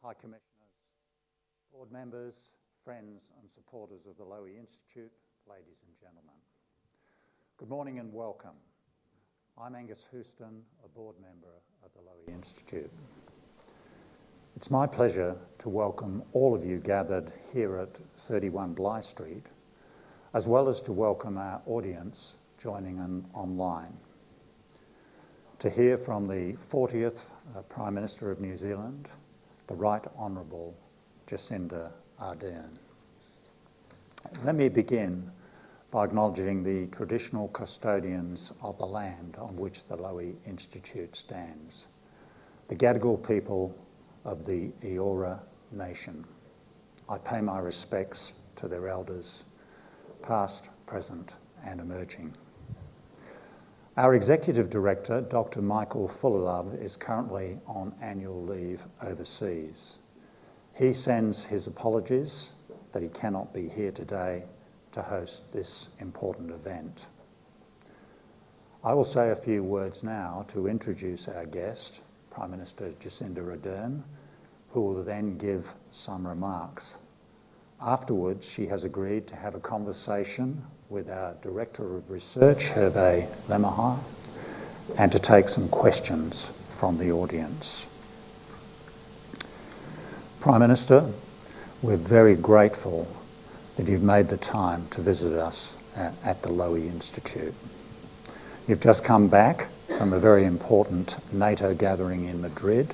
High Commissioners, board members, friends and supporters of the Lowy Institute, ladies and gentlemen. Good morning and welcome. I'm Angus Houston, a board member of the Lowy Institute. It's my pleasure to welcome all of you gathered here at 31 Bligh Street, as well as to welcome our audience joining in online. To hear from the 40th Prime Minister of New Zealand, the Right Honourable Jacinda Ardern. Let me begin by acknowledging the traditional custodians of the land on which the Lowy Institute stands, the Gadigal people of the Eora Nation. I pay my respects to their elders, past, present and emerging. Our Executive Director, Dr. Michael Fullalove, is currently on annual leave overseas. He sends his apologies that he cannot be here today to host this important event. I will say a few words now to introduce our guest, Prime Minister Jacinda Ardern, who will then give some remarks. Afterwards, she has agreed to have a conversation with our Director of Research, Hervé Lemahar, and to take some questions from the audience. Prime Minister, we're very grateful that you've made the time to visit us at the Lowy Institute. You've just come back from a very important NATO gathering in Madrid.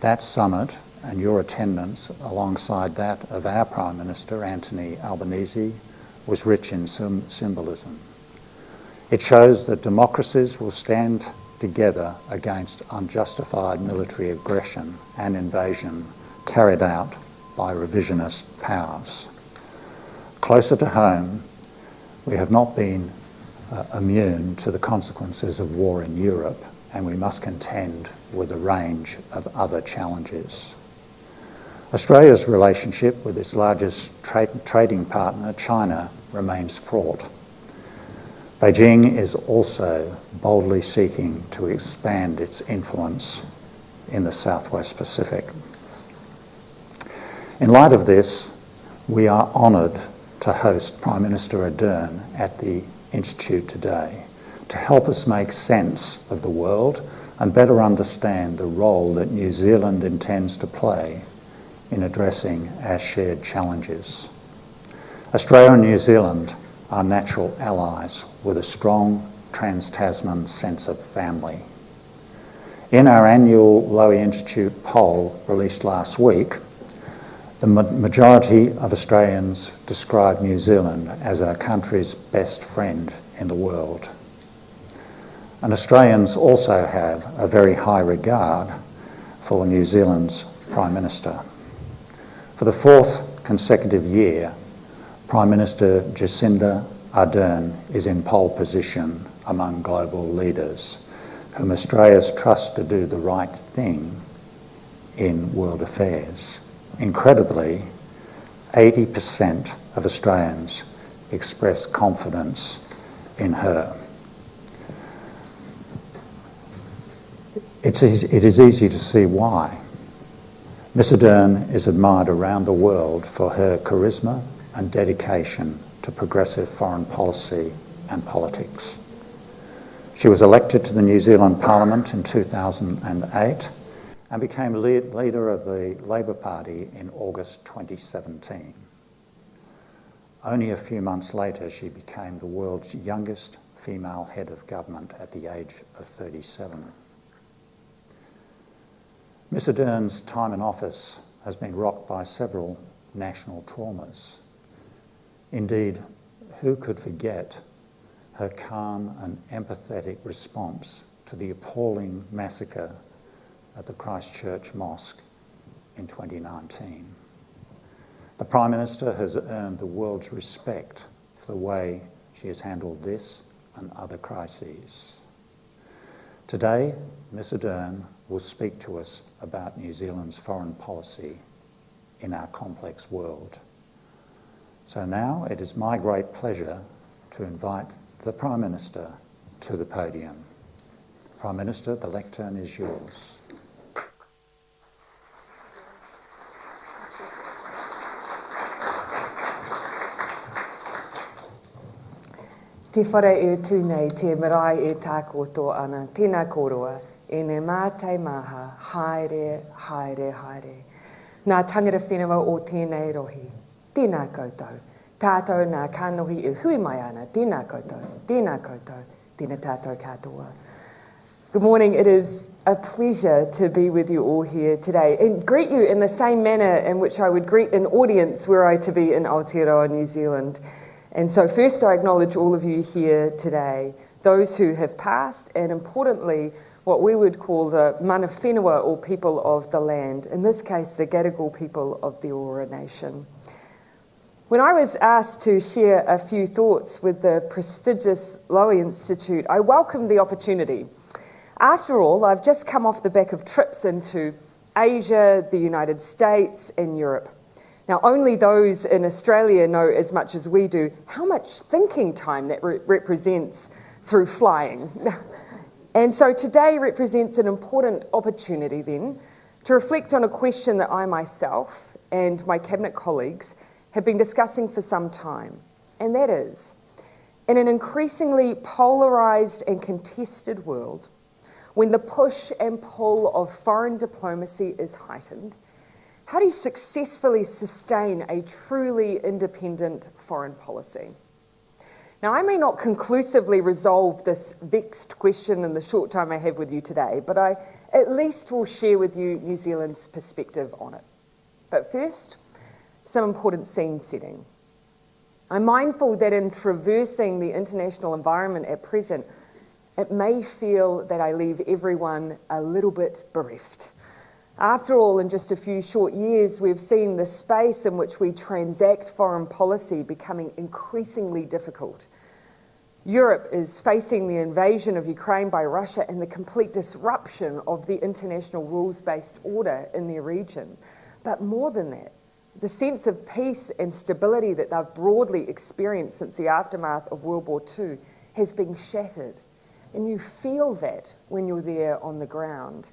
That summit and your attendance alongside that of our Prime Minister, Anthony Albanese, was rich in symbolism. It shows that democracies will stand together against unjustified military aggression and invasion carried out by revisionist powers. Closer to home, we have not been immune to the consequences of war in Europe, and we must contend with a range of other challenges. Australia's relationship with its largest trading partner, China, remains fraught. Beijing is also boldly seeking to expand its influence in the Southwest Pacific. In light of this, we are honoured to host Prime Minister Ardern at the Institute today to help us make sense of the world and better understand the role that New Zealand intends to play in addressing our shared challenges. Australia and New Zealand are natural allies with a strong trans-Tasman sense of family. In our annual Lowy Institute poll released last week, the majority of Australians describe New Zealand as our country's best friend in the world. And Australians also have a very high regard for New Zealand's Prime Minister. For the fourth consecutive year, Prime Minister Jacinda Ardern is in pole position among global leaders, whom Australians trust to do the right thing in world affairs. Incredibly, 80% of Australians express confidence in her. It is easy to see why. Miss Ardern is admired around the world for her charisma and dedication to progressive foreign policy and politics. She was elected to the New Zealand Parliament in 2008 and became leader of the Labour Party in August 2017. Only a few months later, she became the world's youngest female head of government at the age of 37. Miss Ardern's time in office has been rocked by several national traumas. Indeed, who could forget her calm and empathetic response to the appalling massacre at the Christchurch mosque in 2019. The Prime Minister has earned the world's respect for the way she has handled this and other crises. Today, Ms Ardern will speak to us about New Zealand's foreign policy in our complex world. So now it is my great pleasure to invite the Prime Minister to the podium. Prime Minister, the lectern is yours. Te whare e tūnei te marae e tākoto ana, tēnā koroa, e ne mātai maha, haere, haere, haere. Nā tangata whenua o tēnei rohi, tēnā koutou. Tātou nā kanohi e hui mai ana, tēnā koutou, tēnā koutou, tēnā tātou katoa. Good morning, it is a pleasure to be with you all here today and greet you in the same manner in which I would greet an audience were I to be in Aotearoa, New Zealand. And so first I acknowledge all of you here today, those who have passed, and importantly, what we would call the mana whenua, or people of the land, in this case the Gadigal people of the Ora Nation. When I was asked to share a few thoughts with the prestigious Lowy Institute, I welcomed the opportunity. After all, I've just come off the back of trips into Asia, the United States, and Europe. Now, only those in Australia know as much as we do how much thinking time that represents through flying. And so today represents an important opportunity then to reflect on a question that I myself and my Cabinet colleagues have been discussing for some time, and that is, in an increasingly polarised and contested world, when the push and pull of foreign diplomacy is heightened, how do you successfully sustain a truly independent foreign policy? Now, I may not conclusively resolve this vexed question in the short time I have with you today, but I at least will share with you New Zealand's perspective on it. But first, some important scene setting. I'm mindful that in traversing the international environment at present, it may feel that I leave everyone a little bit bereft. After all, in just a few short years, we've seen the space in which we transact foreign policy becoming increasingly difficult. Europe is facing the invasion of Ukraine by Russia and the complete disruption of the international rules-based order in their region. But more than that, the sense of peace and stability that they've broadly experienced since the aftermath of World War II has been shattered. And you feel that when you're there on the ground.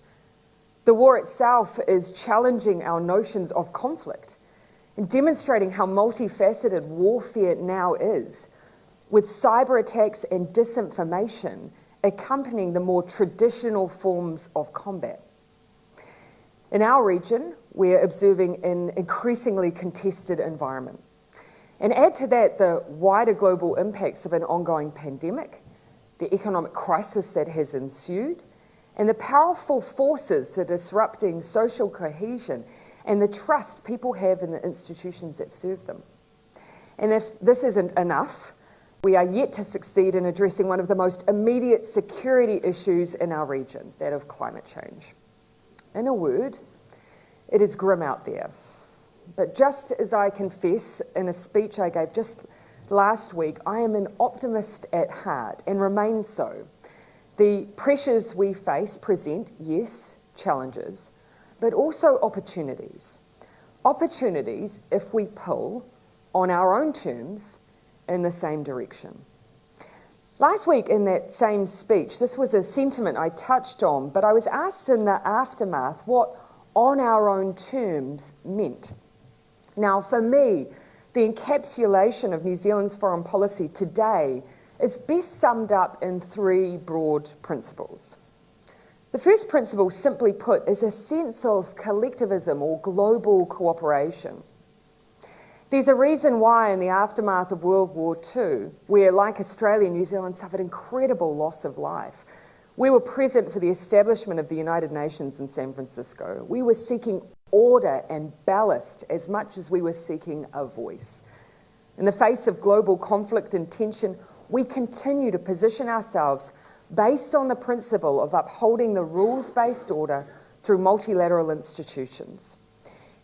The war itself is challenging our notions of conflict and demonstrating how multifaceted warfare now is. with cyber attacks and disinformation accompanying the more traditional forms of combat. In our region, we're observing an increasingly contested environment. And add to that the wider global impacts of an ongoing pandemic, the economic crisis that has ensued, and the powerful forces that are disrupting social cohesion and the trust people have in the institutions that serve them. And if this isn't enough, we are yet to succeed in addressing one of the most immediate security issues in our region, that of climate change. In a word, it is grim out there. But just as I confess in a speech I gave just last week, I am an optimist at heart and remain so. The pressures we face present, yes, challenges, but also opportunities. Opportunities if we pull, on our own terms, in the same direction. Last week in that same speech, this was a sentiment I touched on, but I was asked in the aftermath what on our own terms meant. Now, for me, the encapsulation of New Zealand's foreign policy today is best summed up in three broad principles. The first principle, simply put, is a sense of collectivism or global cooperation. There's a reason why in the aftermath of World War II, where, like Australia, New Zealand suffered incredible loss of life, we were present for the establishment of the United Nations in San Francisco. We were seeking order and ballast as much as we were seeking a voice. In the face of global conflict and tension, we continue to position ourselves based on the principle of upholding the rules-based order through multilateral institutions.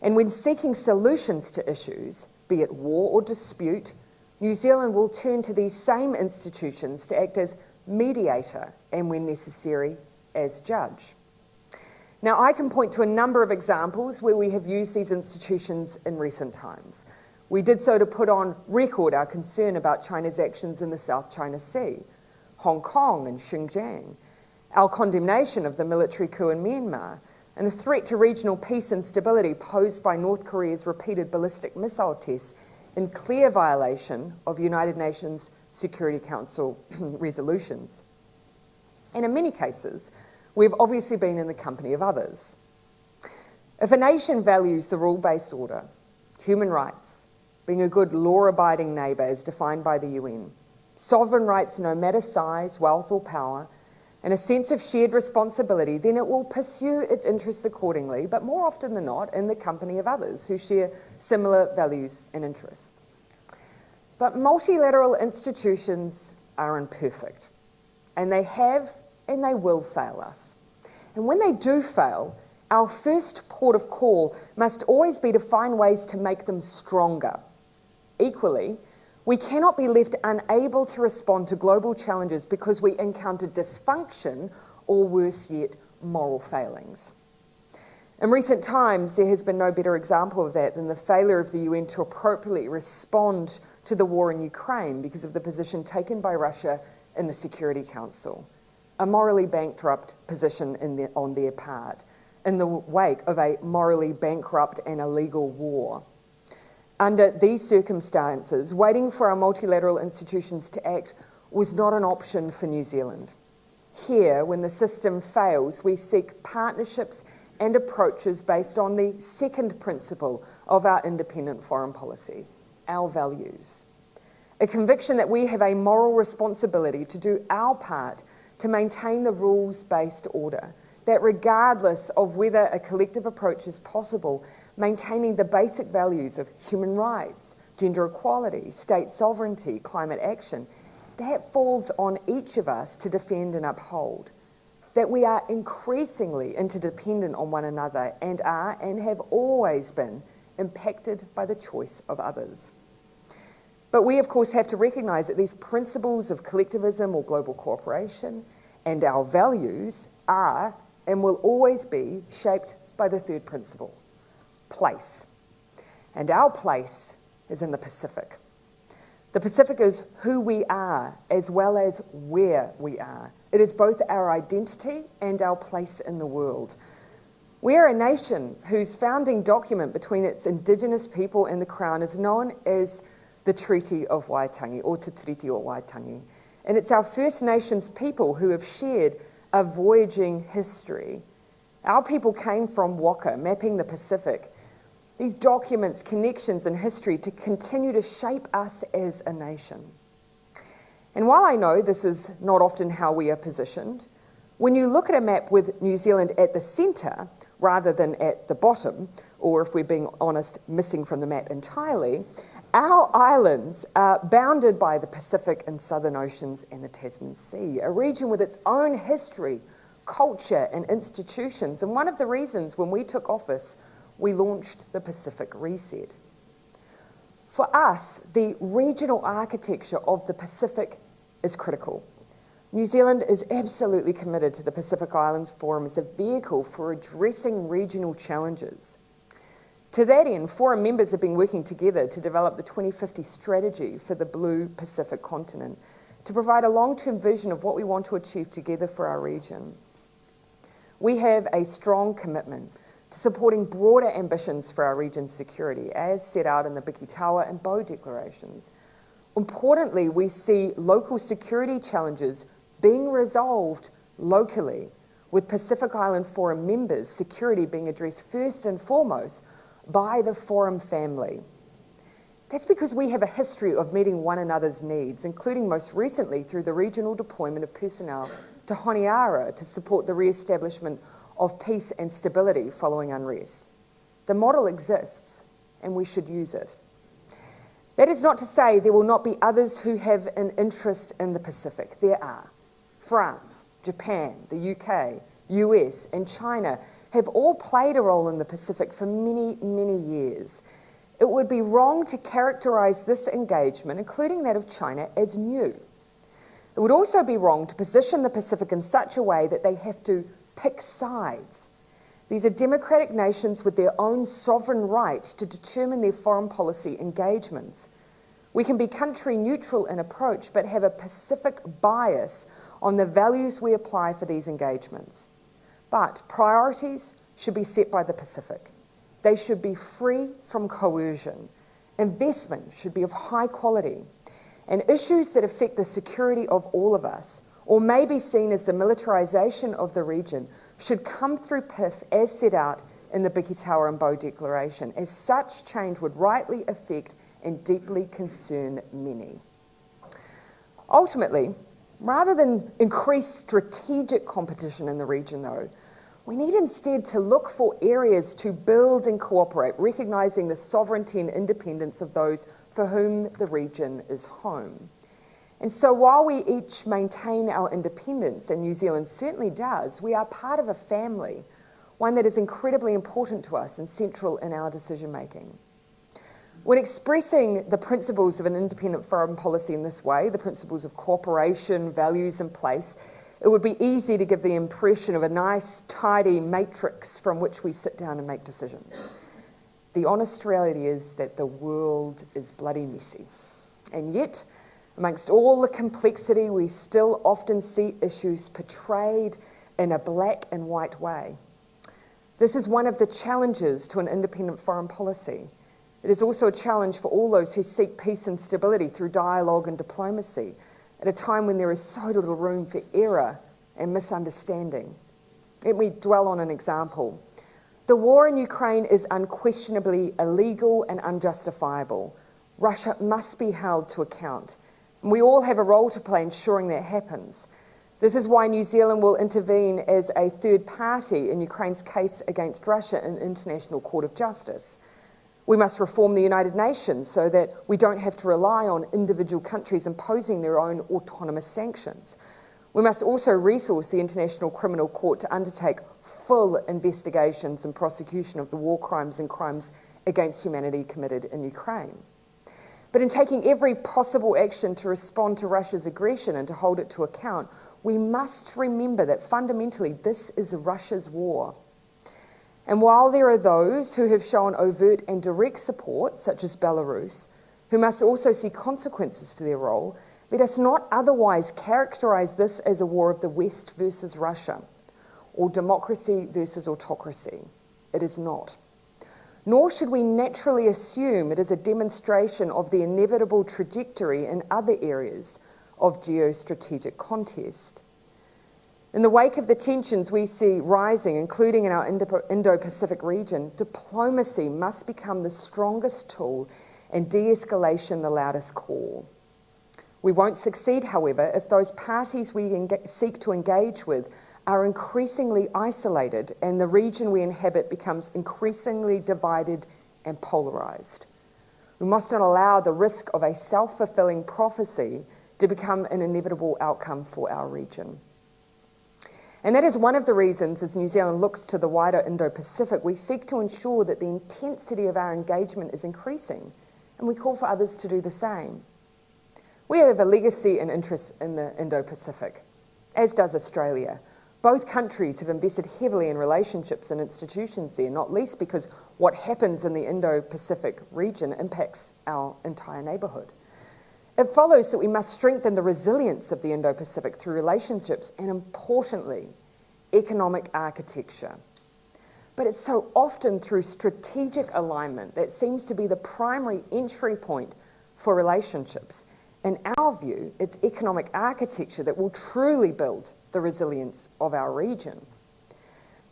And when seeking solutions to issues, be it war or dispute, New Zealand will turn to these same institutions to act as mediator and, when necessary, as judge. Now, I can point to a number of examples where we have used these institutions in recent times. We did so to put on record our concern about China's actions in the South China Sea, Hong Kong and Xinjiang, our condemnation of the military coup in Myanmar, and the threat to regional peace and stability posed by North Korea's repeated ballistic missile tests in clear violation of United Nations Security Council resolutions. And in many cases, we've obviously been in the company of others. If a nation values the rule-based order, human rights, being a good law-abiding neighbour as defined by the UN, sovereign rights no matter size, wealth or power, and a sense of shared responsibility, then it will pursue its interests accordingly, but more often than not in the company of others who share similar values and interests. But multilateral institutions are imperfect, and they have and they will fail us. And when they do fail, our first port of call must always be to find ways to make them stronger. Equally, we cannot be left unable to respond to global challenges because we encounter dysfunction or, worse yet, moral failings. In recent times, there has been no better example of that than the failure of the UN to appropriately respond to the war in Ukraine because of the position taken by Russia in the Security Council. A morally bankrupt position on their part, in the wake of a morally bankrupt and illegal war. Under these circumstances, waiting for our multilateral institutions to act was not an option for New Zealand. Here, when the system fails, we seek partnerships and approaches based on the second principle of our independent foreign policy, our values. A conviction that we have a moral responsibility to do our part to maintain the rules-based order, that regardless of whether a collective approach is possible, maintaining the basic values of human rights, gender equality, state sovereignty, climate action, that falls on each of us to defend and uphold. That we are increasingly interdependent on one another and are and have always been impacted by the choice of others. But we, of course, have to recognise that these principles of collectivism or global cooperation and our values are and will always be shaped by the third principle, place. And our place is in the Pacific. The Pacific is who we are as well as where we are. It is both our identity and our place in the world. We are a nation whose founding document between its Indigenous people and the Crown is known as the Treaty of Waitangi, or Te Treaty of Waitangi. And it's our First Nations people who have shared a voyaging history. Our people came from Waka, mapping the Pacific. These documents, connections, and history to continue to shape us as a nation. And while I know this is not often how we are positioned, when you look at a map with New Zealand at the centre rather than at the bottom, or if we're being honest, missing from the map entirely, our islands are bounded by the Pacific and Southern Oceans and the Tasman Sea, a region with its own history, culture, and institutions. And one of the reasons when we took office, we launched the Pacific Reset. For us, the regional architecture of the Pacific is critical. New Zealand is absolutely committed to the Pacific Islands Forum as a vehicle for addressing regional challenges. To that end, forum members have been working together to develop the 2050 strategy for the Blue Pacific continent to provide a long-term vision of what we want to achieve together for our region. We have a strong commitment to supporting broader ambitions for our region's security, as set out in the Bikitawa and Bow declarations. Importantly, we see local security challenges being resolved locally, with Pacific Island Forum members' security being addressed first and foremost by the Forum family. That's because we have a history of meeting one another's needs, including most recently through the regional deployment of personnel to Honiara to support the re-establishment of peace and stability following unrest. The model exists, and we should use it. That is not to say there will not be others who have an interest in the Pacific. There are. France, Japan, the UK, US, and China have all played a role in the Pacific for many, many years. It would be wrong to characterise this engagement, including that of China, as new. It would also be wrong to position the Pacific in such a way that they have to pick sides. These are democratic nations with their own sovereign right to determine their foreign policy engagements. We can be country neutral in approach, but have a Pacific bias on the values we apply for these engagements. But priorities should be set by the Pacific. They should be free from coercion. Investment should be of high quality. And issues that affect the security of all of us, or may be seen as the militarisation of the region, should come through PIF as set out in the Bikitawa and Bow Declaration, as such change would rightly affect and deeply concern many. Ultimately, rather than increase strategic competition in the region, though, we need instead to look for areas to build and cooperate, recognising the sovereignty and independence of those for whom the region is home. And so while we each maintain our independence, and New Zealand certainly does, we are part of a family, one that is incredibly important to us and central in our decision-making. When expressing the principles of an independent foreign policy in this way, the principles of cooperation, values, and place, it would be easy to give the impression of a nice, tidy matrix from which we sit down and make decisions. The honest reality is that the world is bloody messy. And yet, amongst all the complexity, we still often see issues portrayed in a black and white way. This is one of the challenges to an independent foreign policy. It is also a challenge for all those who seek peace and stability through dialogue and diplomacy, at a time when there is so little room for error and misunderstanding. Let me dwell on an example. The war in Ukraine is unquestionably illegal and unjustifiable. Russia must be held to account, and we all have a role to play ensuring that happens. This is why New Zealand will intervene as a third party in Ukraine's case against Russia in the International Court of Justice. We must reform the United Nations so that we don't have to rely on individual countries imposing their own autonomous sanctions. We must also resource the International Criminal Court to undertake full investigations and prosecution of the war crimes and crimes against humanity committed in Ukraine. But in taking every possible action to respond to Russia's aggression and to hold it to account, we must remember that fundamentally this is Russia's war. And while there are those who have shown overt and direct support, such as Belarus, who must also see consequences for their role, let us not otherwise characterise this as a war of the West versus Russia, or democracy versus autocracy. It is not. nor should we naturally assume it is a demonstration of the inevitable trajectory in other areas of geostrategic contest. In the wake of the tensions we see rising, including in our Indo-Pacific region, diplomacy must become the strongest tool and de-escalation the loudest call. We won't succeed, however, if those parties we seek to engage with are increasingly isolated and the region we inhabit becomes increasingly divided and polarised. We must not allow the risk of a self-fulfilling prophecy to become an inevitable outcome for our region. And that is one of the reasons, as New Zealand looks to the wider Indo-Pacific, we seek to ensure that the intensity of our engagement is increasing, and we call for others to do the same. We have a legacy and interest in the Indo-Pacific, as does Australia. Both countries have invested heavily in relationships and institutions there, not least because what happens in the Indo-Pacific region impacts our entire neighbourhood. It follows that we must strengthen the resilience of the Indo-Pacific through relationships and, importantly, economic architecture. But it's so often through strategic alignment that seems to be the primary entry point for relationships. In our view, it's economic architecture that will truly build the resilience of our region.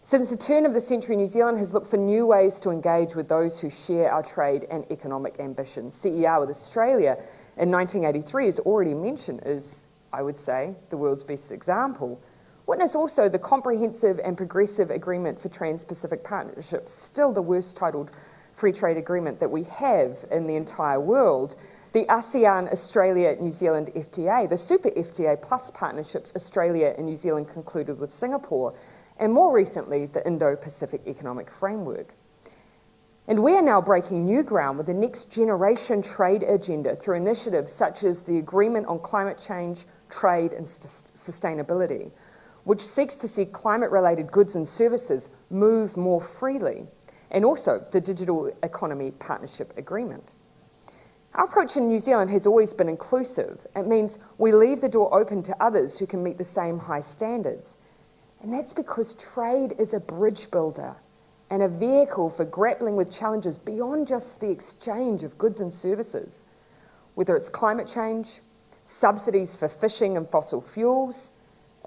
Since the turn of the century, New Zealand has looked for new ways to engage with those who share our trade and economic ambitions. CER with Australia in 1983, as already mentioned, is, I would say, the world's best example. Witness also the comprehensive and progressive agreement for Trans-Pacific Partnerships, still the worst titled free trade agreement that we have in the entire world, the ASEAN Australia New Zealand FTA, the Super FTA Plus partnerships Australia and New Zealand concluded with Singapore, and more recently the Indo-Pacific Economic Framework. And we are now breaking new ground with the next generation trade agenda through initiatives such as the Agreement on Climate Change, Trade and Sustainability, which seeks to see climate-related goods and services move more freely, and also the Digital Economy Partnership Agreement. Our approach in New Zealand has always been inclusive. It means we leave the door open to others who can meet the same high standards. And that's because trade is a bridge builder and a vehicle for grappling with challenges beyond just the exchange of goods and services. Whether it's climate change, subsidies for fishing and fossil fuels,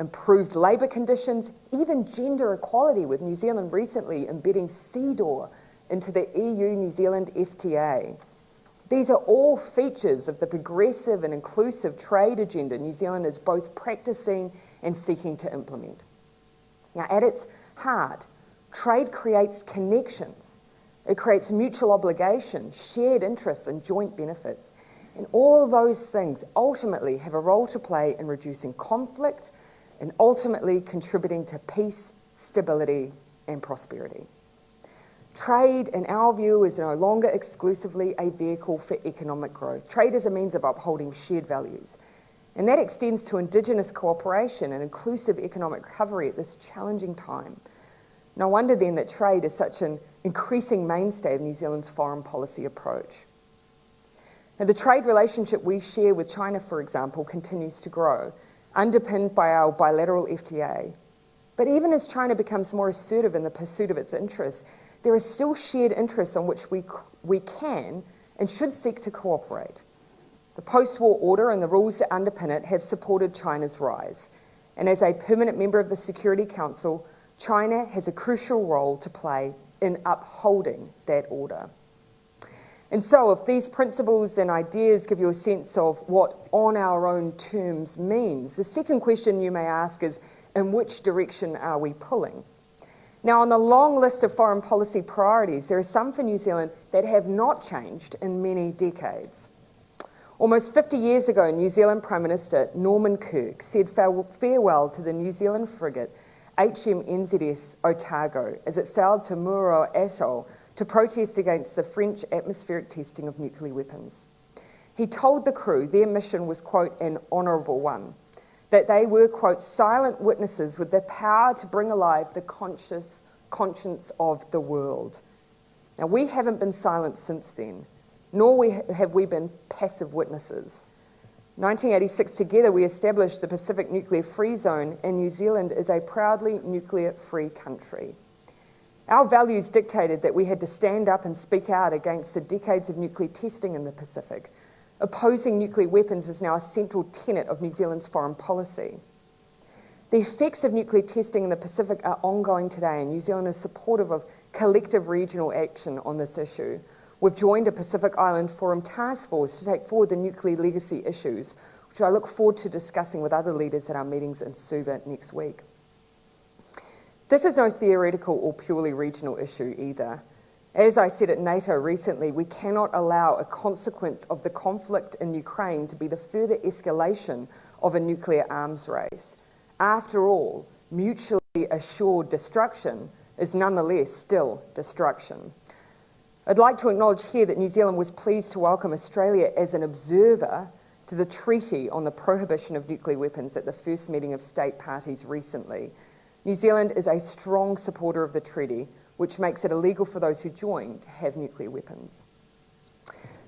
improved labour conditions, even gender equality, with New Zealand recently embedding CEDAW into the EU-New Zealand FTA. These are all features of the progressive and inclusive trade agenda New Zealand is both practicing and seeking to implement. Now, at its heart, trade creates connections. It creates mutual obligation, shared interests, and joint benefits. And all those things ultimately have a role to play in reducing conflict and ultimately contributing to peace, stability, and prosperity. Trade, in our view, is no longer exclusively a vehicle for economic growth. Trade is a means of upholding shared values. And that extends to Indigenous cooperation and inclusive economic recovery at this challenging time. No wonder then that trade is such an increasing mainstay of New Zealand's foreign policy approach. Now, the trade relationship we share with China, for example, continues to grow, underpinned by our bilateral FTA. But even as China becomes more assertive in the pursuit of its interests, there are still shared interests on which we can and should seek to cooperate. The post-war order and the rules that underpin it have supported China's rise. And as a permanent member of the Security Council, China has a crucial role to play in upholding that order. And so if these principles and ideas give you a sense of what on our own terms means, the second question you may ask is, in which direction are we pulling? Now, on the long list of foreign policy priorities, there are some for New Zealand that have not changed in many decades. Almost 50 years ago, New Zealand Prime Minister Norman Kirk said farewell to the New Zealand frigate HMNZS Otago as it sailed to Mururoa Atoll to protest against the French atmospheric testing of nuclear weapons. He told the crew their mission was, quote, an honourable one, that they were, quote, silent witnesses with the power to bring alive the conscience of the world. Now, we haven't been silent since then, nor have we been passive witnesses. 1986, together we established the Pacific Nuclear Free Zone, and New Zealand is a proudly nuclear-free country. Our values dictated that we had to stand up and speak out against the decades of nuclear testing in the Pacific. Opposing nuclear weapons is now a central tenet of New Zealand's foreign policy. The effects of nuclear testing in the Pacific are ongoing today, and New Zealand is supportive of collective regional action on this issue. We've joined a Pacific Island Forum task force to take forward the nuclear legacy issues, which I look forward to discussing with other leaders at our meetings in Suva next week. This is no theoretical or purely regional issue either. As I said at NATO recently, we cannot allow a consequence of the conflict in Ukraine to be the further escalation of a nuclear arms race. After all, mutually assured destruction is nonetheless still destruction. I'd like to acknowledge here that New Zealand was pleased to welcome Australia as an observer to the Treaty on the Prohibition of Nuclear Weapons at the first meeting of state parties recently. New Zealand is a strong supporter of the treaty, which makes it illegal for those who join to have nuclear weapons.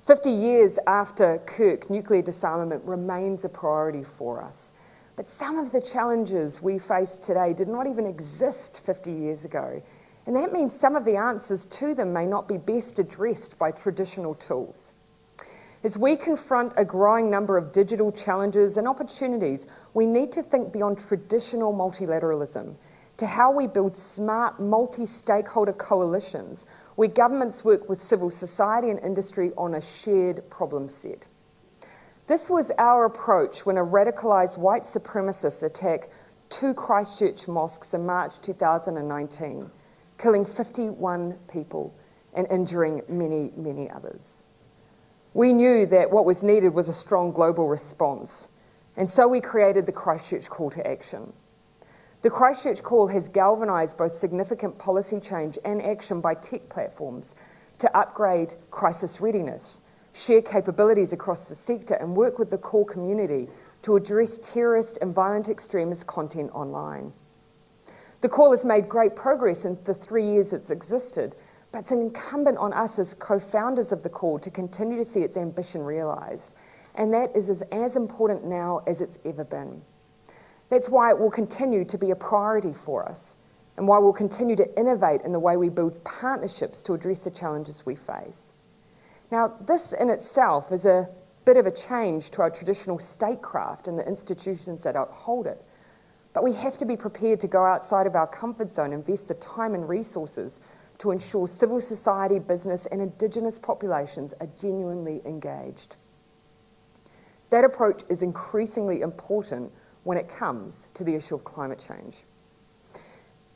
50 years after Kirk, nuclear disarmament remains a priority for us. But some of the challenges we face today did not even exist 50 years ago. And that means some of the answers to them may not be best addressed by traditional tools. As we confront a growing number of digital challenges and opportunities, we need to think beyond traditional multilateralism to how we build smart multi-stakeholder coalitions where governments work with civil society and industry on a shared problem set. This was our approach when a radicalised white supremacist attacked 2 Christchurch mosques in March 2019, killing 51 people and injuring many, many others. We knew that what was needed was a strong global response, and so we created the Christchurch Call to Action. The Christchurch Call has galvanised both significant policy change and action by tech platforms to upgrade crisis readiness, share capabilities across the sector, and work with the core community to address terrorist and violent extremist content online. The call has made great progress in the 3 years it's existed, but it's incumbent on us as co-founders of the call to continue to see its ambition realised, and that is as important now as it's ever been. That's why it will continue to be a priority for us, and why we'll continue to innovate in the way we build partnerships to address the challenges we face. Now, this in itself is a bit of a change to our traditional statecraft and the institutions that uphold it. But we have to be prepared to go outside of our comfort zone, invest the time and resources to ensure civil society, business, and Indigenous populations are genuinely engaged. That approach is increasingly important when it comes to the issue of climate change.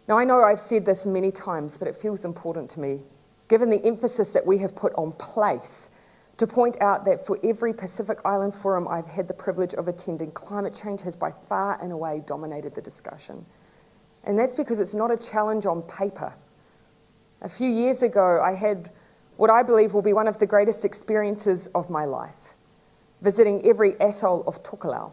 Now, I know I've said this many times, but it feels important to me, given the emphasis that we have put on place, to point out that for every Pacific Island Forum I've had the privilege of attending, climate change has by far and away dominated the discussion. And that's because it's not a challenge on paper. A few years ago, I had what I believe will be one of the greatest experiences of my life, visiting every atoll of Tokelau.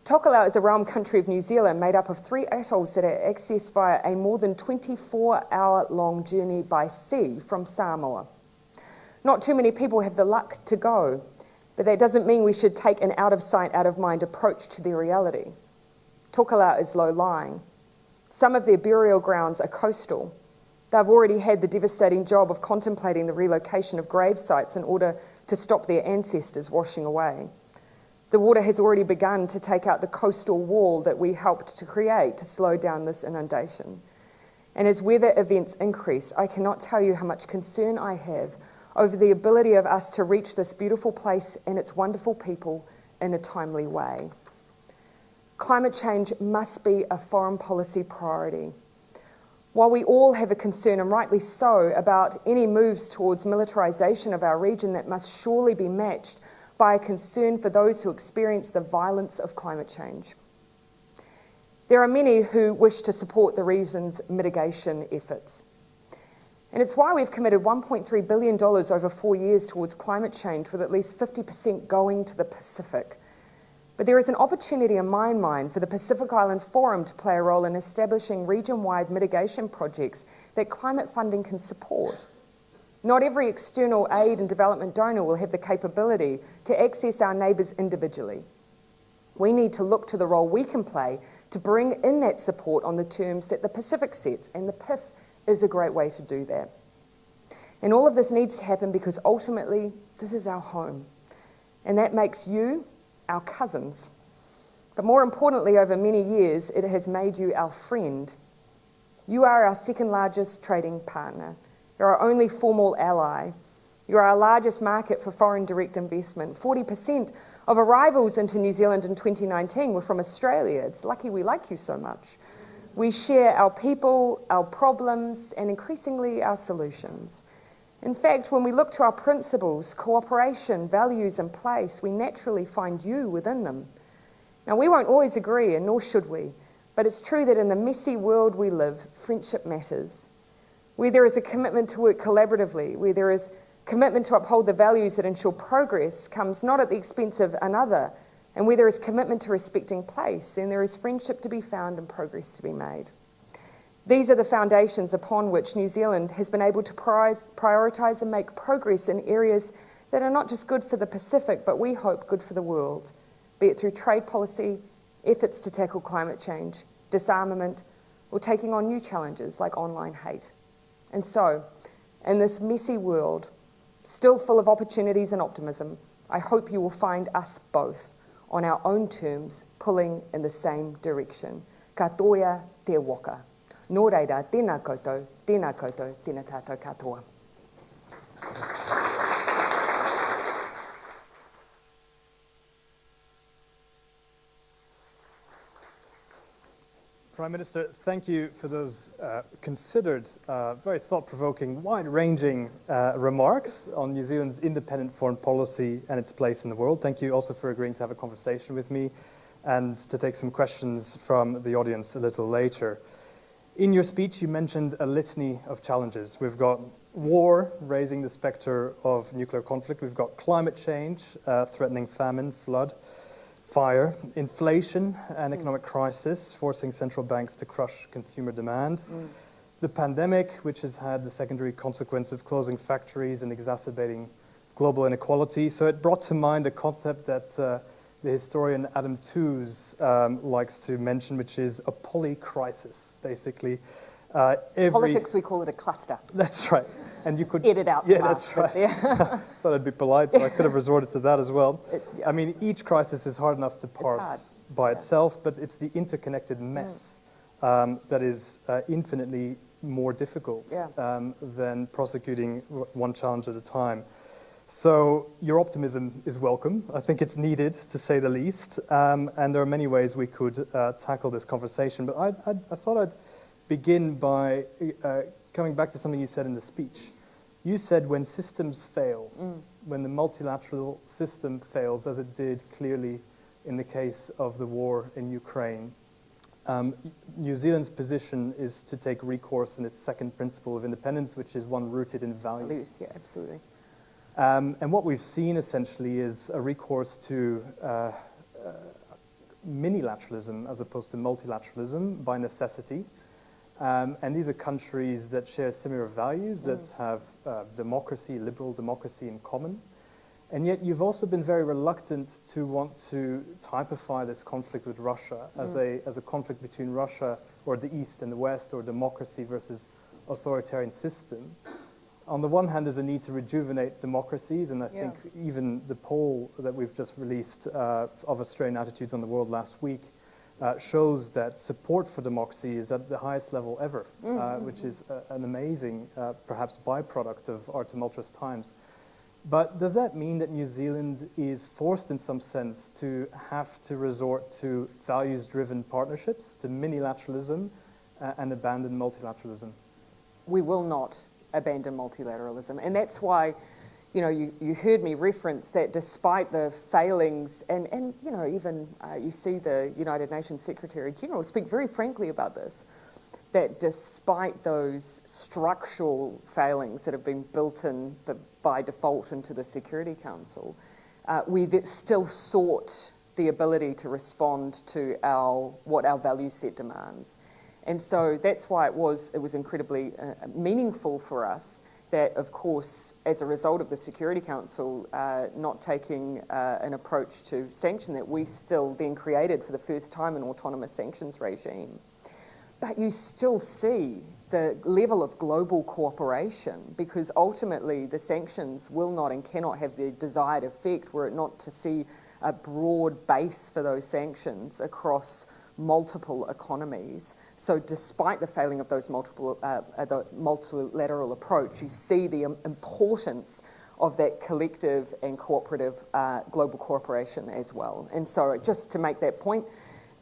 Tokelau is a realm country of New Zealand made up of 3 atolls that are accessed via a more than 24-hour-long journey by sea from Samoa. Not too many people have the luck to go, but that doesn't mean we should take an out-of-sight, out-of-mind approach to their reality. Tokelau is low-lying. Some of their burial grounds are coastal. They've already had the devastating job of contemplating the relocation of grave sites in order to stop their ancestors washing away. The water has already begun to take out the coastal wall that we helped to create to slow down this inundation. And as weather events increase, I cannot tell you how much concern I have over the ability of us to reach this beautiful place and its wonderful people in a timely way. Climate change must be a foreign policy priority. While we all have a concern, and rightly so, about any moves towards militarisation of our region, that must surely be matched by a concern for those who experience the violence of climate change. There are many who wish to support the region's mitigation efforts. And it's why we've committed $1.3 billion over 4 years towards climate change, with at least 50% going to the Pacific. But there is an opportunity in my mind for the Pacific Island Forum to play a role in establishing region-wide mitigation projects that climate funding can support. Not every external aid and development donor will have the capability to access our neighbours individually. We need to look to the role we can play to bring in that support on the terms that the Pacific sets, and the PIF is a great way to do that. And all of this needs to happen because ultimately this is our home. And that makes you our cousins. But more importantly, over many years, it has made you our friend. You are our second largest trading partner. You're our only formal ally. You're our largest market for foreign direct investment. 40% of arrivals into New Zealand in 2019 were from Australia. It's lucky we like you so much. We share our people, our problems, and increasingly our solutions. In fact, when we look to our principles, cooperation, values, and place, we naturally find you within them. Now, we won't always agree, and nor should we, but it's true that in the messy world we live, friendship matters. Where there is a commitment to work collaboratively, where there is commitment to uphold the values that ensure progress comes not at the expense of another, and where there is commitment to respecting place, then there is friendship to be found and progress to be made. These are the foundations upon which New Zealand has been able to prioritise and make progress in areas that are not just good for the Pacific, but we hope good for the world, be it through trade policy, efforts to tackle climate change, disarmament, or taking on new challenges like online hate. And so, in this messy world, still full of opportunities and optimism, I hope you will find us both on our own terms, pulling in the same direction. Ka toia te waka. Nō reira, tēnā koutou, tēnā tātou katoa. Prime Minister, thank you for those considered, very thought-provoking, wide-ranging remarks on New Zealand's independent foreign policy and its place in the world. Thank you also for agreeing to have a conversation with me and to take some questions from the audience a little later. In your speech, you mentioned a litany of challenges. We've got war, raising the spectre of nuclear conflict. We've got climate change, threatening famine, flood, fire, inflation and economic crisis, forcing central banks to crush consumer demand. The pandemic, which has had the secondary consequence of closing factories and exacerbating global inequality. So it brought to mind a concept that the historian Adam Tooze likes to mention, which is a polycrisis, basically. Politics, we call it a cluster. That's right. And you could edit out. Yeah, that's right. Thought I'd be polite, but I could have resorted to that as well. I mean, each crisis is hard enough to parse by itself, but it's the interconnected mess that is infinitely more difficult than prosecuting one challenge at a time. So your optimism is welcome. I think it's needed, to say the least. And there are many ways we could tackle this conversation. But I thought I'd begin by coming back to something you said in the speech. You said when systems fail, when the multilateral system fails, as it did clearly in the case of the war in Ukraine, New Zealand's position is to take recourse in its second principle of independence, which is one rooted in values. Yeah, absolutely. And what we've seen essentially is a recourse to minilateralism as opposed to multilateralism by necessity. And these are countries that share similar values, that have democracy, liberal democracy in common. And yet you've also been very reluctant to want to typify this conflict with Russia as a conflict between Russia or the East and the West, or democracy versus authoritarian system. On the one hand, there's a need to rejuvenate democracies, and I think even the poll that we've just released of Australian attitudes on the world last week shows that support for democracy is at the highest level ever, which is an amazing, perhaps, byproduct of our tumultuous times. But does that mean that New Zealand is forced in some sense to have to resort to values-driven partnerships, to minilateralism, and abandon multilateralism? We will not abandon multilateralism. And that's why, you know, you heard me reference that despite the failings, and you know, even you see the United Nations Secretary General speak very frankly about this, that despite those structural failings that have been built in by default into the Security Council, we still sought the ability to respond to what our value set demands. And so that's why it was incredibly meaningful for us that, of course, as a result of the Security Council not taking an approach to sanction, that we still then created for the first time an autonomous sanctions regime. but you still see the level of global cooperation, because ultimately the sanctions will not and cannot have the desired effect were it not to see a broad base for those sanctions across multiple economies. So despite the failing of those the multilateral approach, you see the importance of that collective and cooperative global cooperation as well. And so just to make that point,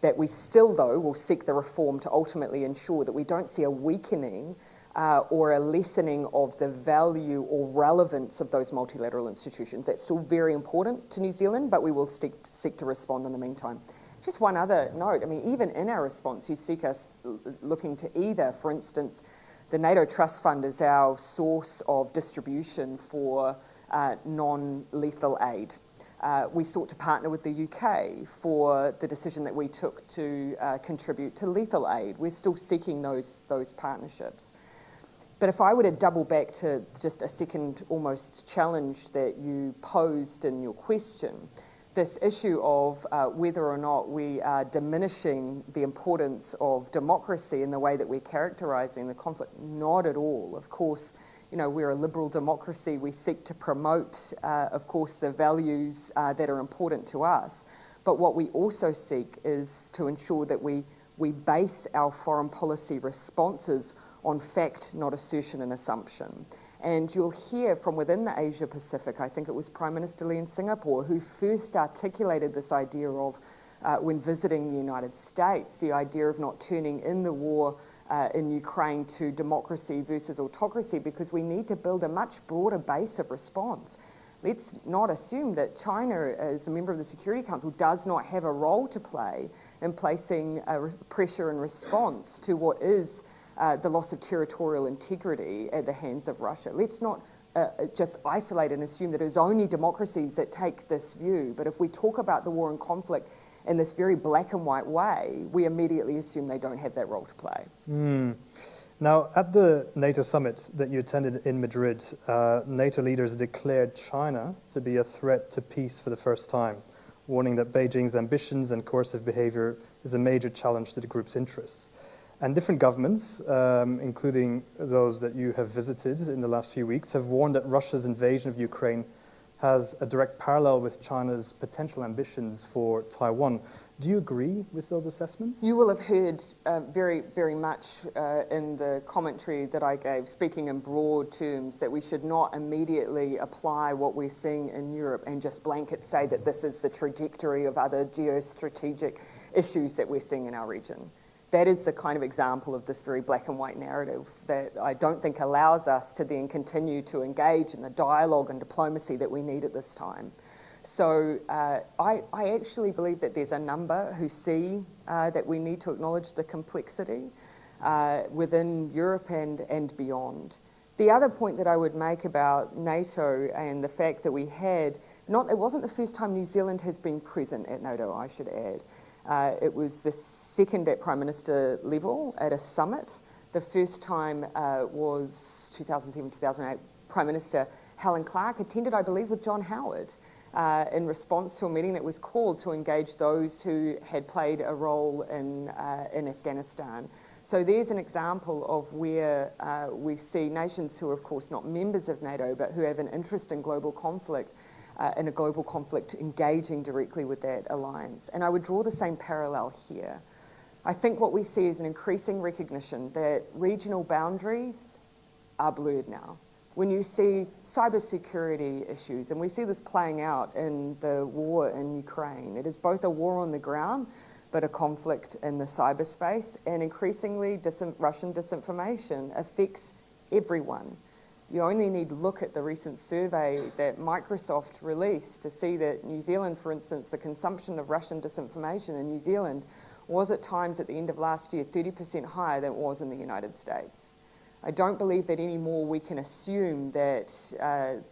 that we still, though, will seek the reform to ultimately ensure that we don't see a weakening or a lessening of the value or relevance of those multilateral institutions. That's still very important to New Zealand, but we will seek to respond in the meantime. Just one other note, I mean, even in our response, you seek us looking to either, for instance, the NATO Trust Fund is our source of distribution for non-lethal aid. We sought to partner with the UK for the decision that we took to contribute to lethal aid. We're still seeking those partnerships. But if I were to double back to just a second almost challenge that you posed in your question, this issue of whether or not we are diminishing the importance of democracy in the way that we're characterising the conflict, not at all. Of course, you know, we're a liberal democracy. We seek to promote, of course, the values that are important to us. But what we also seek is to ensure that we base our foreign policy responses on fact, not assertion and assumption. And you'll hear from within the Asia Pacific, I think it was Prime Minister Lee in Singapore, who first articulated this idea of, when visiting the United States, the idea of not turning in the war in Ukraine to democracy versus autocracy, because we need to build a much broader base of response. Let's not assume that China, as a member of the Security Council, does not have a role to play in placing pressure and response to what is the loss of territorial integrity at the hands of Russia. Let's not just isolate and assume that it is only democracies that take this view. But if we talk about the war and conflict in this very black and white way, we immediately assume they don't have that role to play. Now, at the NATO summit that you attended in Madrid, NATO leaders declared China to be a threat to peace for the first time, warning that Beijing's ambitions and coercive behavior is a major challenge to the group's interests. And different governments, including those that you have visited in the last few weeks, have warned that Russia's invasion of Ukraine has a direct parallel with China's potential ambitions for Taiwan. Do you agree with those assessments? You will have heard very, very much in the commentary that I gave, speaking in broad terms, that we should not immediately apply what we're seeing in Europe and just blanket say that this is the trajectory of other geostrategic issues that we're seeing in our region. That is the kind of example of this very black and white narrative that I don't think allows us to then continue to engage in the dialogue and diplomacy that we need at this time. So I actually believe that there's a number who see that we need to acknowledge the complexity within Europe and beyond. The other point that I would make about NATO and the fact that we had, it wasn't the first time New Zealand has been present at NATO, I should add. It was the second at Prime Minister level at a summit. The first time was 2007, 2008. Prime Minister Helen Clark attended, I believe, with John Howard in response to a meeting that was called to engage those who had played a role in Afghanistan. So there's an example of where we see nations who are, of course, not members of NATO, but who have an interest in global conflict, in a global conflict, engaging directly with that alliance. And I would draw the same parallel here. I think what we see is an increasing recognition that regional boundaries are blurred now. When you see cybersecurity issues, and we see this playing out in the war in Ukraine, it is both a war on the ground, but a conflict in the cyberspace, and increasingly Russian disinformation affects everyone. You only need to look at the recent survey that Microsoft released to see that New Zealand, for instance, the consumption of Russian disinformation in New Zealand was at times at the end of last year 30% higher than it was in the United States. I don't believe that anymore we can assume that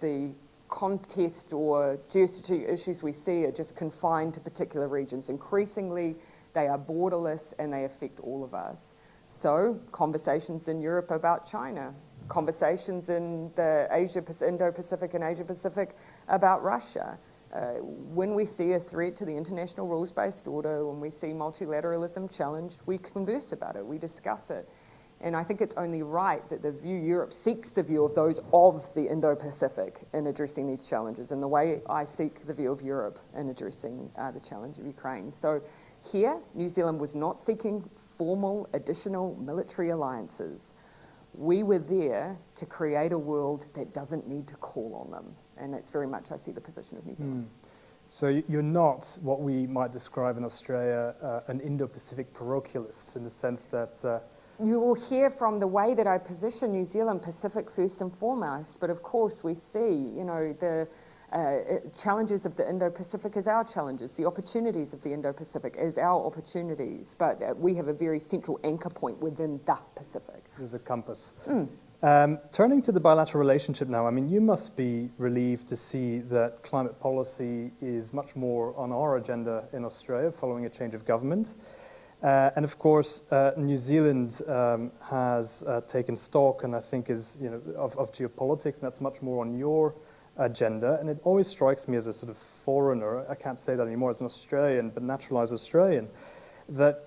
the contest or geostrategic issues we see are just confined to particular regions. Increasingly, they are borderless and they affect all of us. So, conversations in Europe about China, conversations in the Indo-Pacific and Asia-Pacific about Russia. When we see a threat to the international rules-based order, when we see multilateralism challenged, we converse about it, we discuss it. And I think it's only right that the view Europe seeks the view of those of the Indo-Pacific in addressing these challenges, and the way I seek the view of Europe in addressing the challenge of Ukraine. So here, New Zealand was not seeking formal additional military alliances. We were there to create a world that doesn't need to call on them. And that's very much, I see, the position of New Zealand. So you're not what we might describe in Australia an Indo-Pacific parochialist, in the sense that... You will hear from the way that I position New Zealand Pacific first and foremost, but of course we see, you know, the challenges of the Indo-Pacific as our challenges, the opportunities of the Indo-Pacific as our opportunities, but we have a very central anchor point within the Pacific. There's a compass. Turning to the bilateral relationship now, I mean, you must be relieved to see that climate policy is much more on our agenda in Australia following a change of government. And of course, New Zealand has taken stock, and I think is, you know, of geopolitics, and that's much more on your agenda. And it always strikes me as a sort of foreigner, I can't say that anymore, as an Australian, but naturalized Australian, that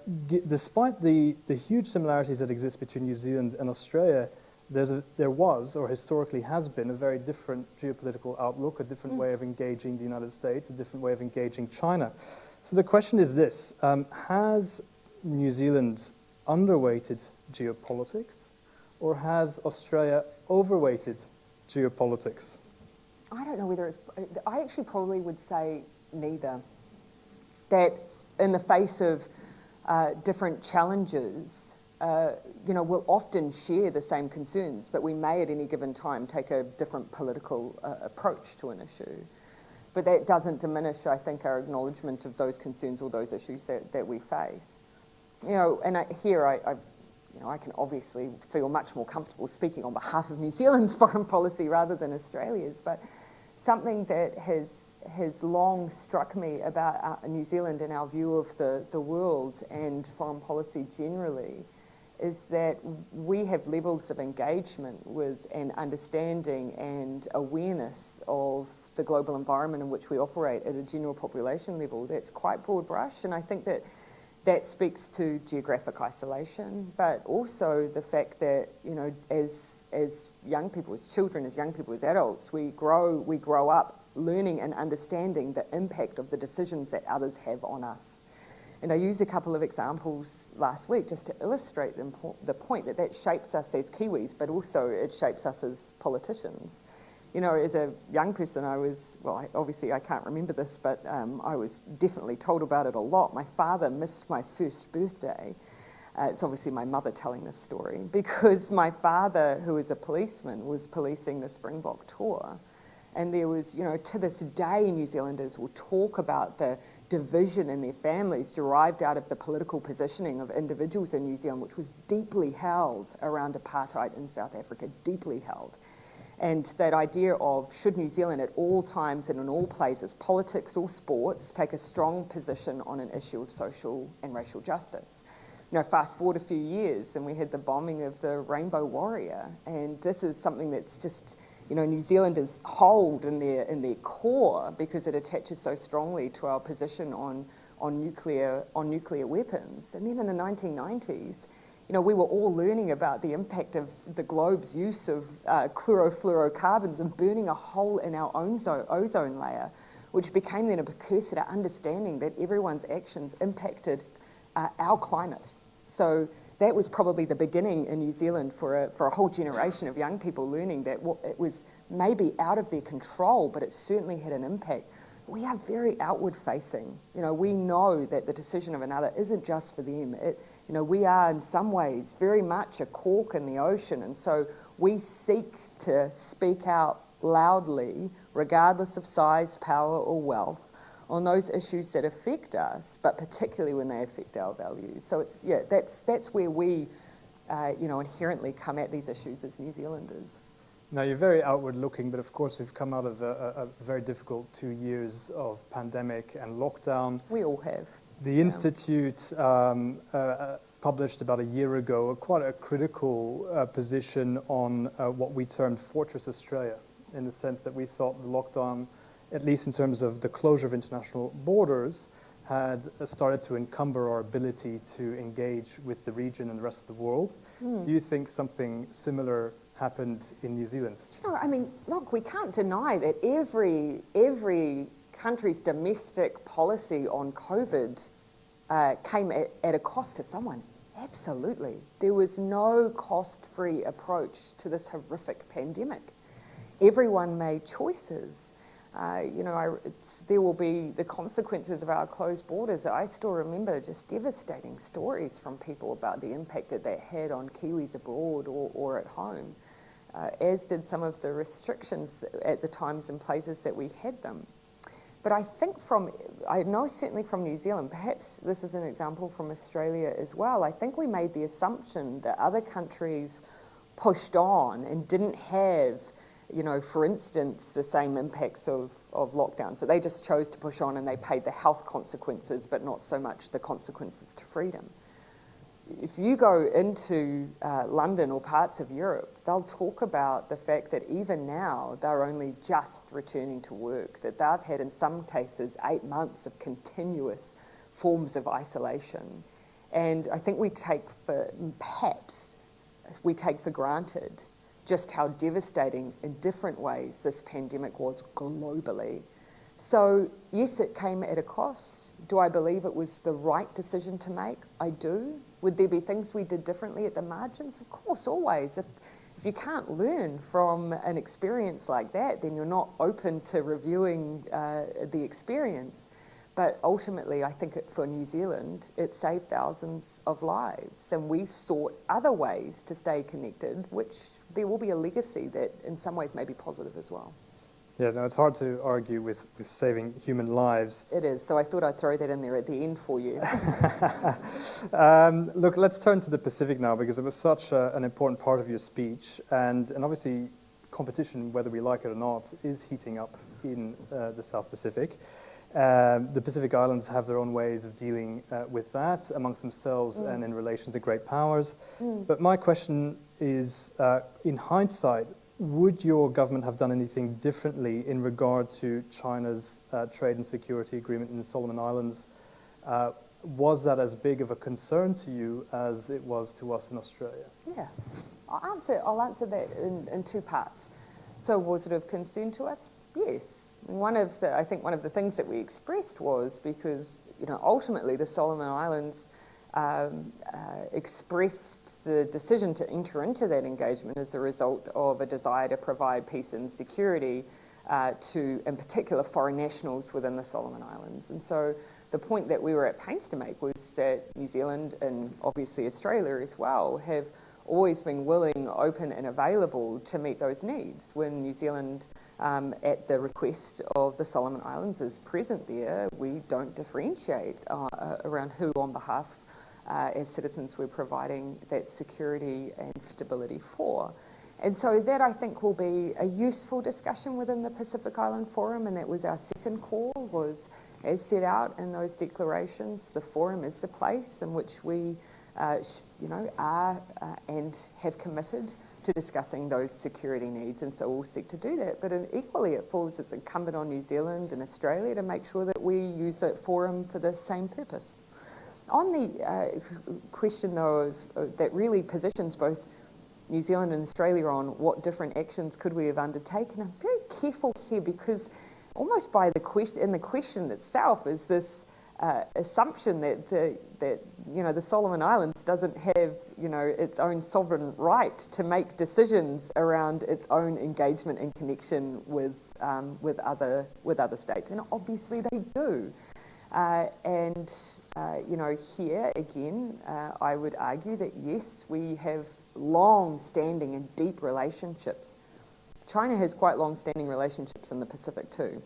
despite the huge similarities that exist between New Zealand and Australia, there was, or historically has been, a very different geopolitical outlook, a different way of engaging the United States, a different way of engaging China. So the question is this: has New Zealand underweighted geopolitics, or has Australia overweighted geopolitics? I don't know whether it's... I actually probably would say neither. That in the face of different challenges, you know, we'll often share the same concerns, but we may at any given time take a different political approach to an issue. But that doesn't diminish, I think, our acknowledgement of those concerns or those issues that we face. You know, and I can obviously feel much more comfortable speaking on behalf of New Zealand's foreign policy rather than Australia's, but something that has long struck me about New Zealand and our view of the world and foreign policy generally is that we have levels of engagement with and understanding and awareness of the global environment in which we operate at a general population level that's quite broad brush, and I think that speaks to geographic isolation, but also the fact that, you know, as young people, as children, as young people, as adults, we grow up learning and understanding the impact of the decisions that others have on us. And I used a couple of examples last week just to illustrate the point that shapes us as Kiwis, but also it shapes us as politicians. You know, as a young person, obviously I can't remember this, but I was definitely told about it a lot. My father missed my first birthday. It's obviously my mother telling this story, because my father, who is a policeman, was policing the Springbok tour. And there was, you know, to this day, New Zealanders will talk about the division in their families derived out of the political positioning of individuals in New Zealand, which was deeply held around apartheid in South Africa, deeply held. And that idea of, should New Zealand at all times and in all places, politics or sports, take a strong position on an issue of social and racial justice. You know, fast forward a few years and we had the bombing of the Rainbow Warrior, and this is something that's just, you know, New Zealanders hold in their core because it attaches so strongly to our position on nuclear weapons. And then in the 1990s, you know, we were all learning about the impact of the globe's use of chlorofluorocarbons and burning a hole in our own ozone layer, which became then a precursor to understanding that everyone's actions impacted our climate. So that was probably the beginning in New Zealand for a whole generation of young people learning that it was maybe out of their control, but it certainly had an impact. We are very outward facing. You know, we know that the decision of another isn't just for them. You know, we are in some ways very much a cork in the ocean, and so we seek to speak out loudly, regardless of size, power, or wealth, on those issues that affect us, but particularly when they affect our values. So it's, yeah, that's where we, you know, inherently come at these issues as New Zealanders. Now, you're very outward-looking, but of course we've come out of a very difficult 2 years of pandemic and lockdown. We all have. The Institute published about a year ago quite a critical position on what we termed Fortress Australia, in the sense that we thought the lockdown at least in terms of the closure of international borders, had started to encumber our ability to engage with the region and the rest of the world. Do you think something similar happened in New Zealand? You know, I mean, look, we can't deny that every country's domestic policy on COVID came at a cost to someone. Absolutely. There was no cost-free approach to this horrific pandemic. Everyone made choices. You know, there will be the consequences of our closed borders. I still remember just devastating stories from people about the impact that had on Kiwis abroad or at home, as did some of the restrictions at the times and places that we had them. But I think I know certainly from New Zealand, perhaps this is an example from Australia as well, I think we made the assumption that other countries pushed on and didn't have, you know, for instance, the same impacts of lockdown. So they just chose to push on and they paid the health consequences, but not so much the consequences to freedom. If you go into London or parts of Europe, they'll talk about the fact that even now they're only just returning to work, that they've had in some cases 8 months of continuous forms of isolation. And I think we take for granted just how devastating in different ways this pandemic was globally. So yes, it came at a cost. Do I believe it was the right decision to make? I do. Would there be things we did differently at the margins? Of course, always. If you can't learn from an experience like that, then you're not open to reviewing the experience. But ultimately, I think for New Zealand, it saved thousands of lives, and we sought other ways to stay connected, which there will be a legacy that in some ways may be positive as well. Yeah, no, it's hard to argue with saving human lives. It is, so I thought I'd throw that in there at the end for you. Look, let's turn to the Pacific now, because it was such an important part of your speech, and obviously competition, whether we like it or not, is heating up in the South Pacific. The Pacific Islands have their own ways of dealing with that amongst themselves and in relation to the great powers. But my question is, in hindsight, would your government have done anything differently in regard to China's trade and security agreement in the Solomon Islands? Was that as big of a concern to you as it was to us in Australia? Yeah, I'll answer that in two parts. So was it of concern to us? Yes. I think one of the things that we expressed was because, you know, ultimately the Solomon Islands expressed the decision to enter into that engagement as a result of a desire to provide peace and security to, in particular, foreign nationals within the Solomon Islands. And so the point that we were at pains to make was that New Zealand and obviously Australia as well have always been willing, open and available to meet those needs. When New Zealand, at the request of the Solomon Islands, is present there, we don't differentiate around who on behalf as citizens we're providing that security and stability for. And so that, I think, will be a useful discussion within the Pacific Island Forum, and that was our second call, was as set out in those declarations, the forum is the place in which we are and have committed to discussing those security needs, and so we'll seek to do that. But equally, it's incumbent on New Zealand and Australia to make sure that we use that forum for the same purpose. On the question, though, that really positions both New Zealand and Australia on what different actions could we have undertaken, I'm very careful here, because almost by the question itself is this assumption that the Solomon Islands doesn't have its own sovereign right to make decisions around its own engagement and connection with other states, and obviously they do. Here again, I would argue that yes, we have long-standing and deep relationships. China has quite long-standing relationships in the Pacific too.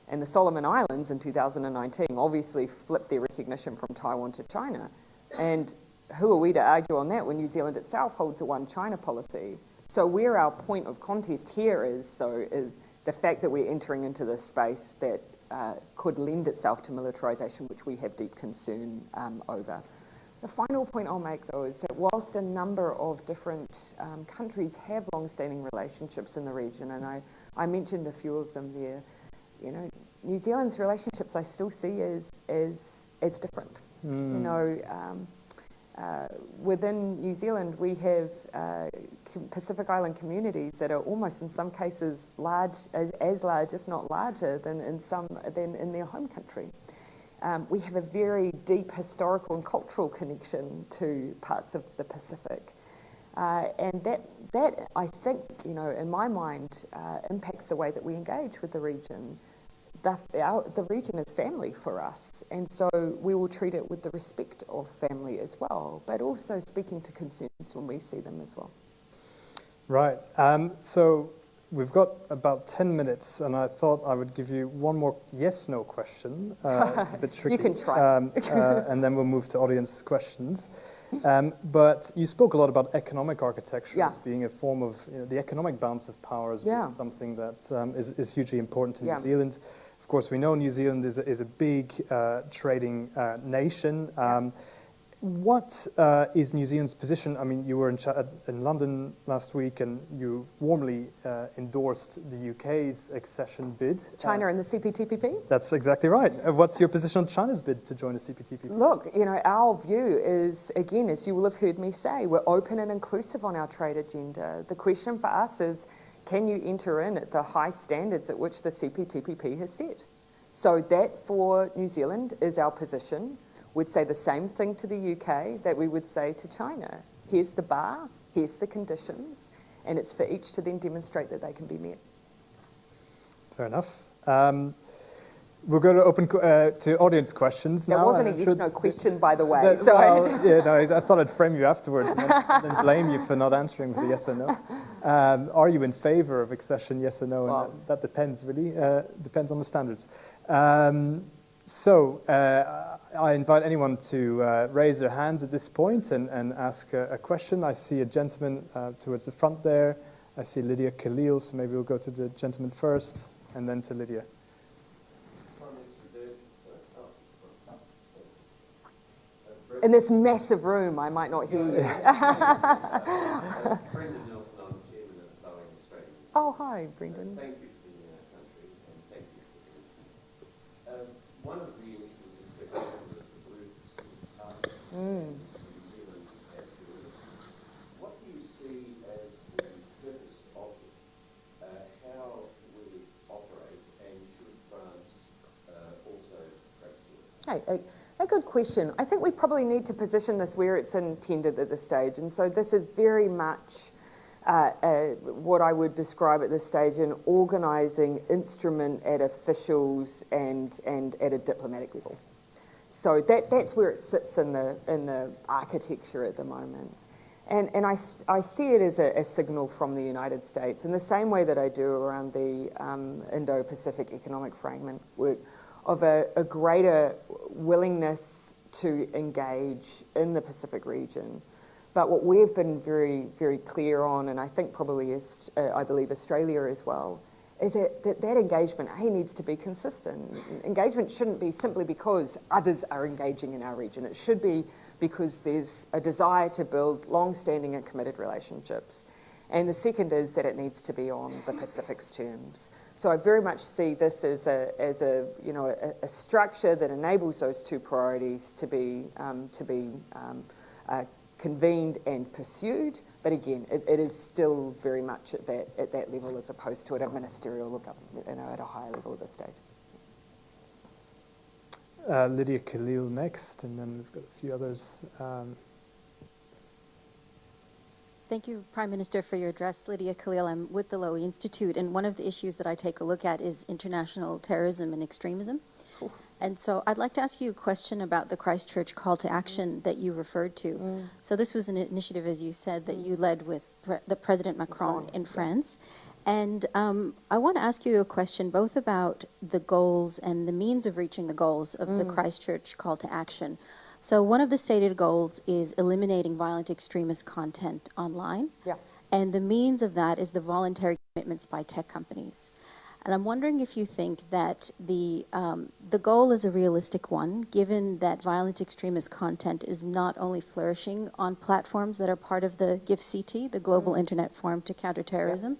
And the Solomon Islands in 2019 obviously flipped their recognition from Taiwan to China. And who are we to argue on that when New Zealand itself holds a one China policy? So where our point of contest here is the fact that we're entering into this space that could lend itself to militarisation, which we have deep concern over. The final point I'll make, though, is that whilst a number of different countries have long-standing relationships in the region, and I mentioned a few of them there, you know, New Zealand's relationships I still see as different. You know, within New Zealand, we have Pacific Island communities that are almost, in some cases, large, as large, if not larger, than in their home country. We have a very deep historical and cultural connection to parts of the Pacific, and that I think, you know, in my mind, impacts the way that we engage with the region. The region is family for us, and so we will treat it with the respect of family as well, but also speaking to concerns when we see them as well. Right. So we've got about 10 minutes, and I thought I would give you one more yes-no question. It's a bit tricky. You can try. And then we'll move to audience questions. But you spoke a lot about economic architecture as being a form of, you know, the economic balance of power as being something that is hugely important to New Zealand. Of course, we know New Zealand is a big trading nation. What is New Zealand's position? I mean, you were in London last week, and you warmly endorsed the UK's accession bid. China and the CPTPP? That's exactly right. What's your position on China's bid to join the CPTPP? Look, you know, our view is, again, as you will have heard me say, we're open and inclusive on our trade agenda. The question for us is, can you enter in at the high standards at which the CPTPP has set? So that for New Zealand is our position. We'd say the same thing to the UK that we would say to China. Here's the bar, here's the conditions, and it's for each to then demonstrate that they can be met. Fair enough. We're going to open to audience questions now. That wasn't a yes-no question, by the way. Well, yeah, no, I thought I'd frame you afterwards and then blame you for not answering with a yes or no. Are you in favour of accession, yes or no? Well, and that depends, really. Depends on the standards. I invite anyone to raise their hands at this point and ask a question. I see a gentleman towards the front there. I see Lydia Khalil, so maybe we'll go to the gentleman first and then to Lydia. In this massive room, I might not hear you. Brendan Nelson, I'm chairman of Lowy Institute. Oh, hi, Brendan. Thank you for being in our country, and thank you for being one of the initiatives in the government was the Blue Pacific Partnership in New Zealand as doing. What do you see as the purpose of it, how will it operate, and should France also perhaps do it? A good question. I think we probably need to position this where it's intended at this stage. And so this is very much what I would describe at this stage an organising instrument at officials and at a diplomatic level. So that's where it sits in the architecture at the moment. And I see it as a signal from the United States in the same way that I do around the Indo-Pacific Economic Framework, of a greater willingness to engage in the Pacific region. But what we've been very, very clear on, and I think probably is, I believe Australia as well, is that engagement, needs to be consistent. Engagement shouldn't be simply because others are engaging in our region. It should be because there's a desire to build long-standing and committed relationships. And the second is that it needs to be on the Pacific's terms. So I very much see this as a structure that enables those two priorities to be convened and pursued. But again, it is still very much at that level as opposed to at a ministerial or government, at a higher level at this stage. Lydia Khalil next, and then we've got a few others. Thank you, Prime Minister, for your address. Lydia Khalil, I'm with the Lowy Institute, and one of the issues that I take a look at is international terrorism and extremism. Oof. And so I'd like to ask you a question about the Christchurch call to action that you referred to. So this was an initiative, as you said, that you led with the President Macron in France. And I want to ask you a question both about the goals and the means of reaching the goals of the Christchurch call to action. So one of the stated goals is eliminating violent extremist content online. Yeah. And the means of that is the voluntary commitments by tech companies. And I'm wondering if you think that the goal is a realistic one, given that violent extremist content is not only flourishing on platforms that are part of the GIFCT, the Global Internet Forum to Counter Terrorism,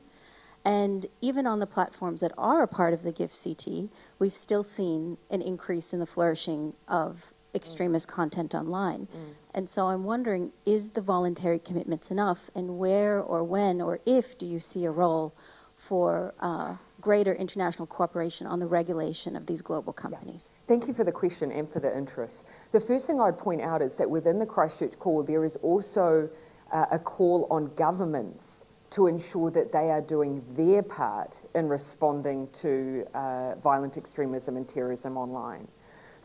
And even on the platforms that are a part of the GIFCT, we've still seen an increase in the flourishing of extremist content online. And so I'm wondering, is the voluntary commitments enough? And where or when or if do you see a role for greater international cooperation on the regulation of these global companies? Yeah. Thank you for the question and for the interest. The first thing I'd point out is that within the Christchurch call, there is also a call on governments to ensure that they are doing their part in responding to violent extremism and terrorism online.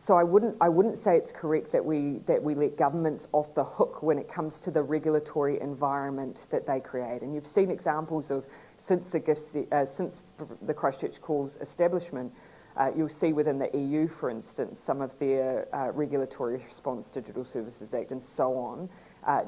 So I wouldn't say it's correct that we let governments off the hook when it comes to the regulatory environment that they create. And you've seen examples of since the Christchurch Call's establishment. You'll see within the EU, for instance, some of their regulatory response to Digital Services Act and so on,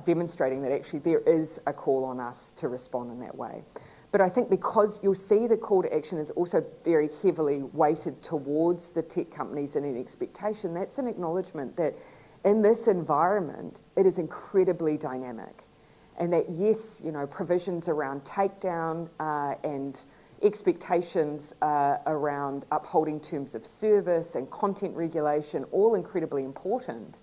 demonstrating that actually there is a call on us to respond in that way. But I think because you'll see the call to action is also very heavily weighted towards the tech companies and an expectation, that's an acknowledgement that in this environment, it is incredibly dynamic. And that yes, provisions around takedown and expectations around upholding terms of service and content regulation, all incredibly important,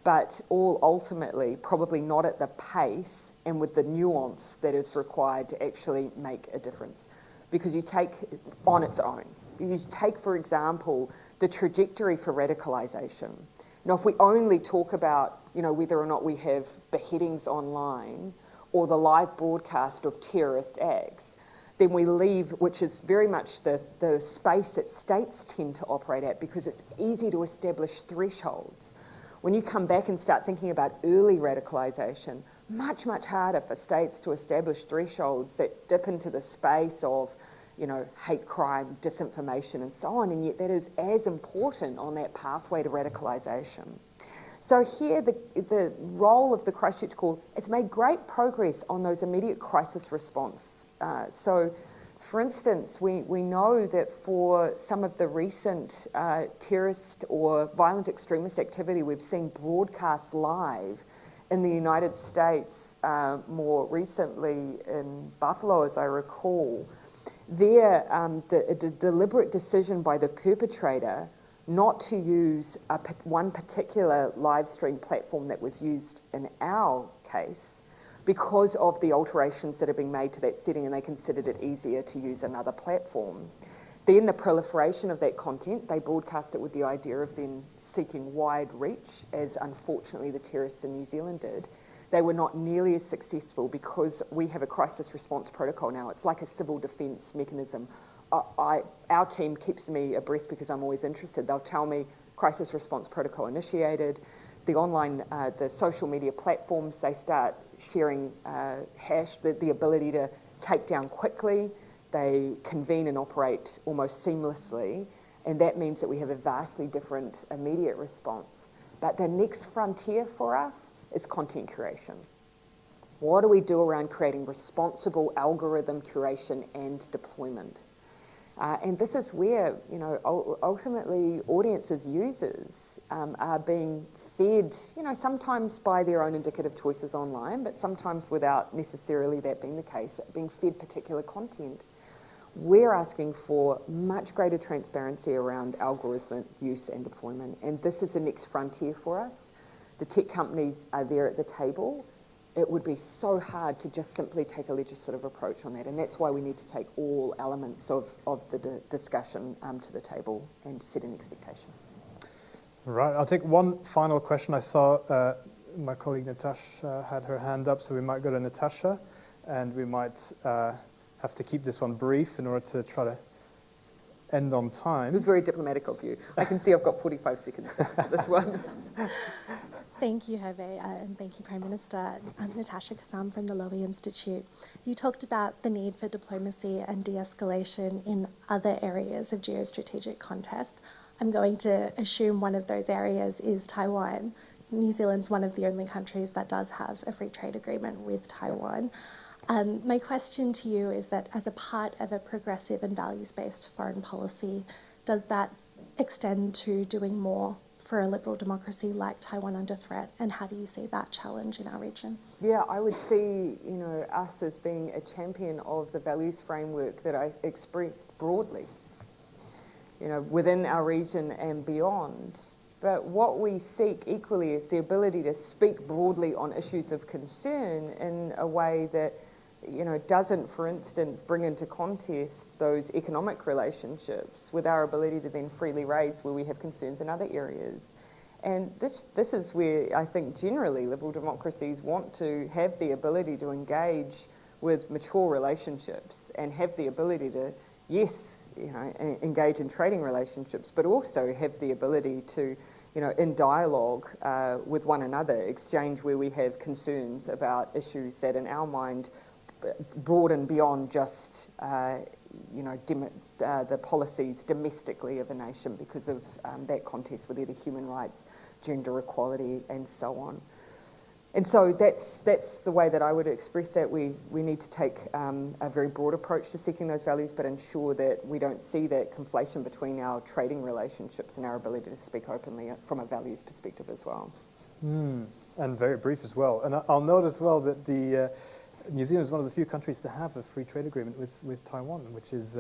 but all ultimately probably not at the pace and with the nuance that is required to actually make a difference. Because you take on its own, you take, for example, the trajectory for radicalization. Now, if we only talk about, whether or not we have beheadings online or the live broadcast of terrorist acts, then we leave, which is very much the space that states tend to operate at, because it's easy to establish thresholds. When you come back and start thinking about early radicalisation, much, much harder for states to establish thresholds that dip into the space of, hate crime, disinformation and so on, and yet that is as important on that pathway to radicalisation. So here, the role of the Christchurch Call, it's made great progress on those immediate crisis response. So, for instance, we know that for some of the recent terrorist or violent extremist activity we've seen broadcast live in the United States, more recently in Buffalo, as I recall, there, the deliberate decision by the perpetrator not to use one particular live stream platform that was used in our case, because of the alterations that are being made to that setting, and they considered it easier to use another platform. Then the proliferation of that content, they broadcast it with the idea of then seeking wide reach, as unfortunately the terrorists in New Zealand did. They were not nearly as successful because we have a crisis response protocol now. It's like a civil defence mechanism. Our team keeps me abreast because I'm always interested. They'll tell me crisis response protocol initiated. The online, the social media platforms, they start sharing the ability to take down quickly. They convene and operate almost seamlessly, and that means that we have a vastly different immediate response. But the next frontier for us is content curation. What do we do around creating responsible algorithm curation and deployment? And this is where, ultimately audiences, users are being fed, sometimes by their own indicative choices online, but sometimes without necessarily that being the case, being fed particular content. We're asking for much greater transparency around algorithmic use and deployment, and this is the next frontier for us. The tech companies are there at the table. It would be so hard to just simply take a legislative approach on that, and that's why we need to take all elements of the discussion to the table and set an expectation. Right, I'll take one final question. I saw my colleague Natasha had her hand up, so we might go to Natasha, and we might have to keep this one brief in order to try to end on time. It was very diplomatic of you. I can see I've got 45 seconds for this one. Thank you, Hervé, and thank you, Prime Minister. I'm Natasha Kassam from the Lowy Institute. You talked about the need for diplomacy and de-escalation in other areas of geostrategic contest. I'm going to assume one of those areas is Taiwan. New Zealand's one of the only countries that does have a free trade agreement with Taiwan. My question to you is that as a part of a progressive and values-based foreign policy, does that extend to doing more for a liberal democracy like Taiwan under threat, and how do you see that challenge in our region? Yeah, I would see, us as being a champion of the values framework that I expressed broadly, within our region and beyond. But what we seek equally is the ability to speak broadly on issues of concern in a way that, doesn't, for instance, bring into contest those economic relationships with our ability to then freely raise where we have concerns in other areas. And this is where I think generally liberal democracies want to have the ability to engage with mature relationships and have the ability to, yes, engage in trading relationships, but also have the ability to, in dialogue with one another, exchange where we have concerns about issues that in our mind broaden beyond just, the policies domestically of a nation because of that contest with either human rights, gender equality, and so on. And so that's the way that I would express that. We need to take a very broad approach to seeking those values, but ensure that we don't see that conflation between our trading relationships and our ability to speak openly from a values perspective as well. And very brief as well. And I'll note as well that New Zealand is one of the few countries to have a free trade agreement with Taiwan, which is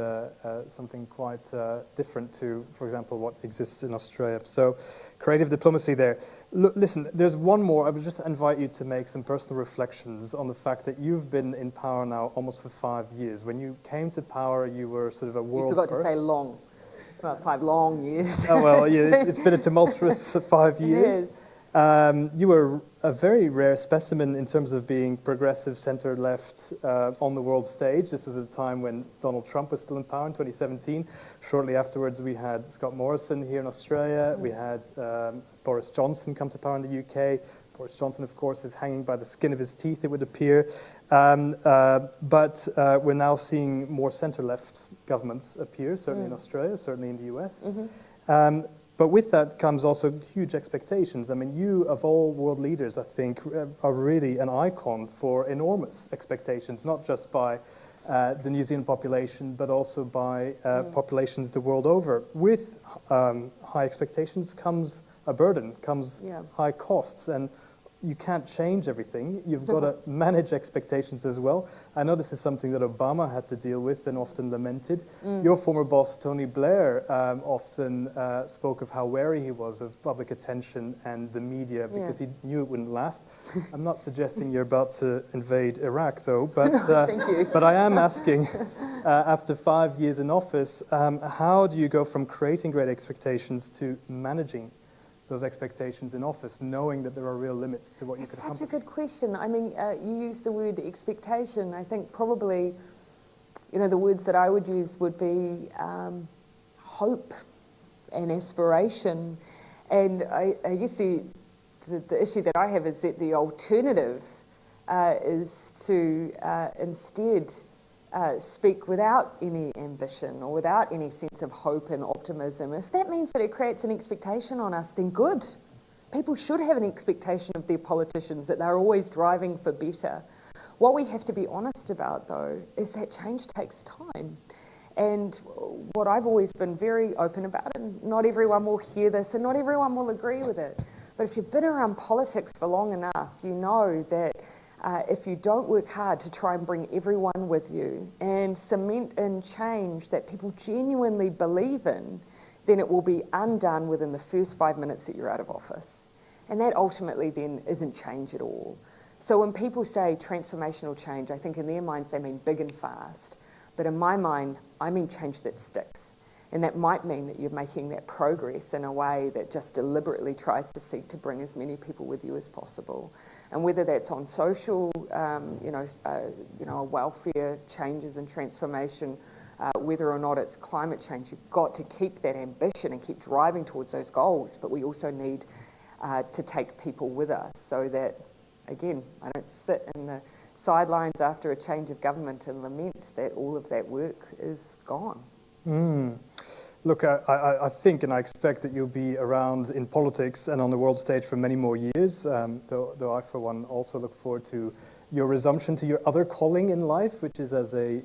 something quite different to, for example, what exists in Australia. So creative diplomacy there. Listen, there's one more. I would just invite you to make some personal reflections on the fact that you've been in power now almost for 5 years. When you came to power, you were sort of a world You forgot first. to say long. About 5 long years. Oh, well, yeah, it's been a tumultuous 5 years. It is. You were a very rare specimen in terms of being progressive, center-left on the world stage. This was at a time when Donald Trump was still in power in 2017. Shortly afterwards, we had Scott Morrison here in Australia. We had Boris Johnson come to power in the UK. Boris Johnson, of course, is hanging by the skin of his teeth, it would appear. But we're now seeing more center-left governments appear, certainly in Australia, certainly in the US. But with that comes also huge expectations. I mean, you, of all world leaders, I think, are really an icon for enormous expectations, not just by the New Zealand population, but also by populations the world over. With high expectations comes a burden, comes high costs, and you can't change everything. You've got to manage expectations as well. I know this is something that Obama had to deal with and often lamented. Your former boss, Tony Blair, often spoke of how wary he was of public attention and the media because he knew it wouldn't last. I'm not suggesting you're about to invade Iraq, though, but, Thank you. but I am asking, after 5 years in office, how do you go from creating great expectations to managing those expectations in office, knowing that there are real limits to what you can accomplish? Such a good question. I mean, you used the word expectation. I think probably, the words that I would use would be hope and aspiration. And I guess the issue that I have is that the alternative is to instead speak without any ambition or without any sense of hope and optimism. If that means that it creates an expectation on us, then good. People should have an expectation of their politicians that they're always driving for better. What we have to be honest about, though, is that change takes time. And what I've always been very open about, and not everyone will hear this and not everyone will agree with it, but if you've been around politics for long enough, you know that if you don't work hard to try and bring everyone with you and cement in change that people genuinely believe in, then it will be undone within the first 5 minutes that you're out of office. And that ultimately then isn't change at all. So when people say transformational change, I think in their minds they mean big and fast. But in my mind, I mean change that sticks. And that might mean that you're making that progress in a way that just deliberately tries to seek to bring as many people with you as possible. And whether that's on social, welfare changes and transformation, whether or not it's climate change, you've got to keep that ambition and keep driving towards those goals. But we also need to take people with us so that, again, I don't sit in the sidelines after a change of government and lament that all of that work is gone. Look, I think and I expect that you'll be around in politics and on the world stage for many more years, though I, for one, also look forward to your resumption to your other calling in life, which is as a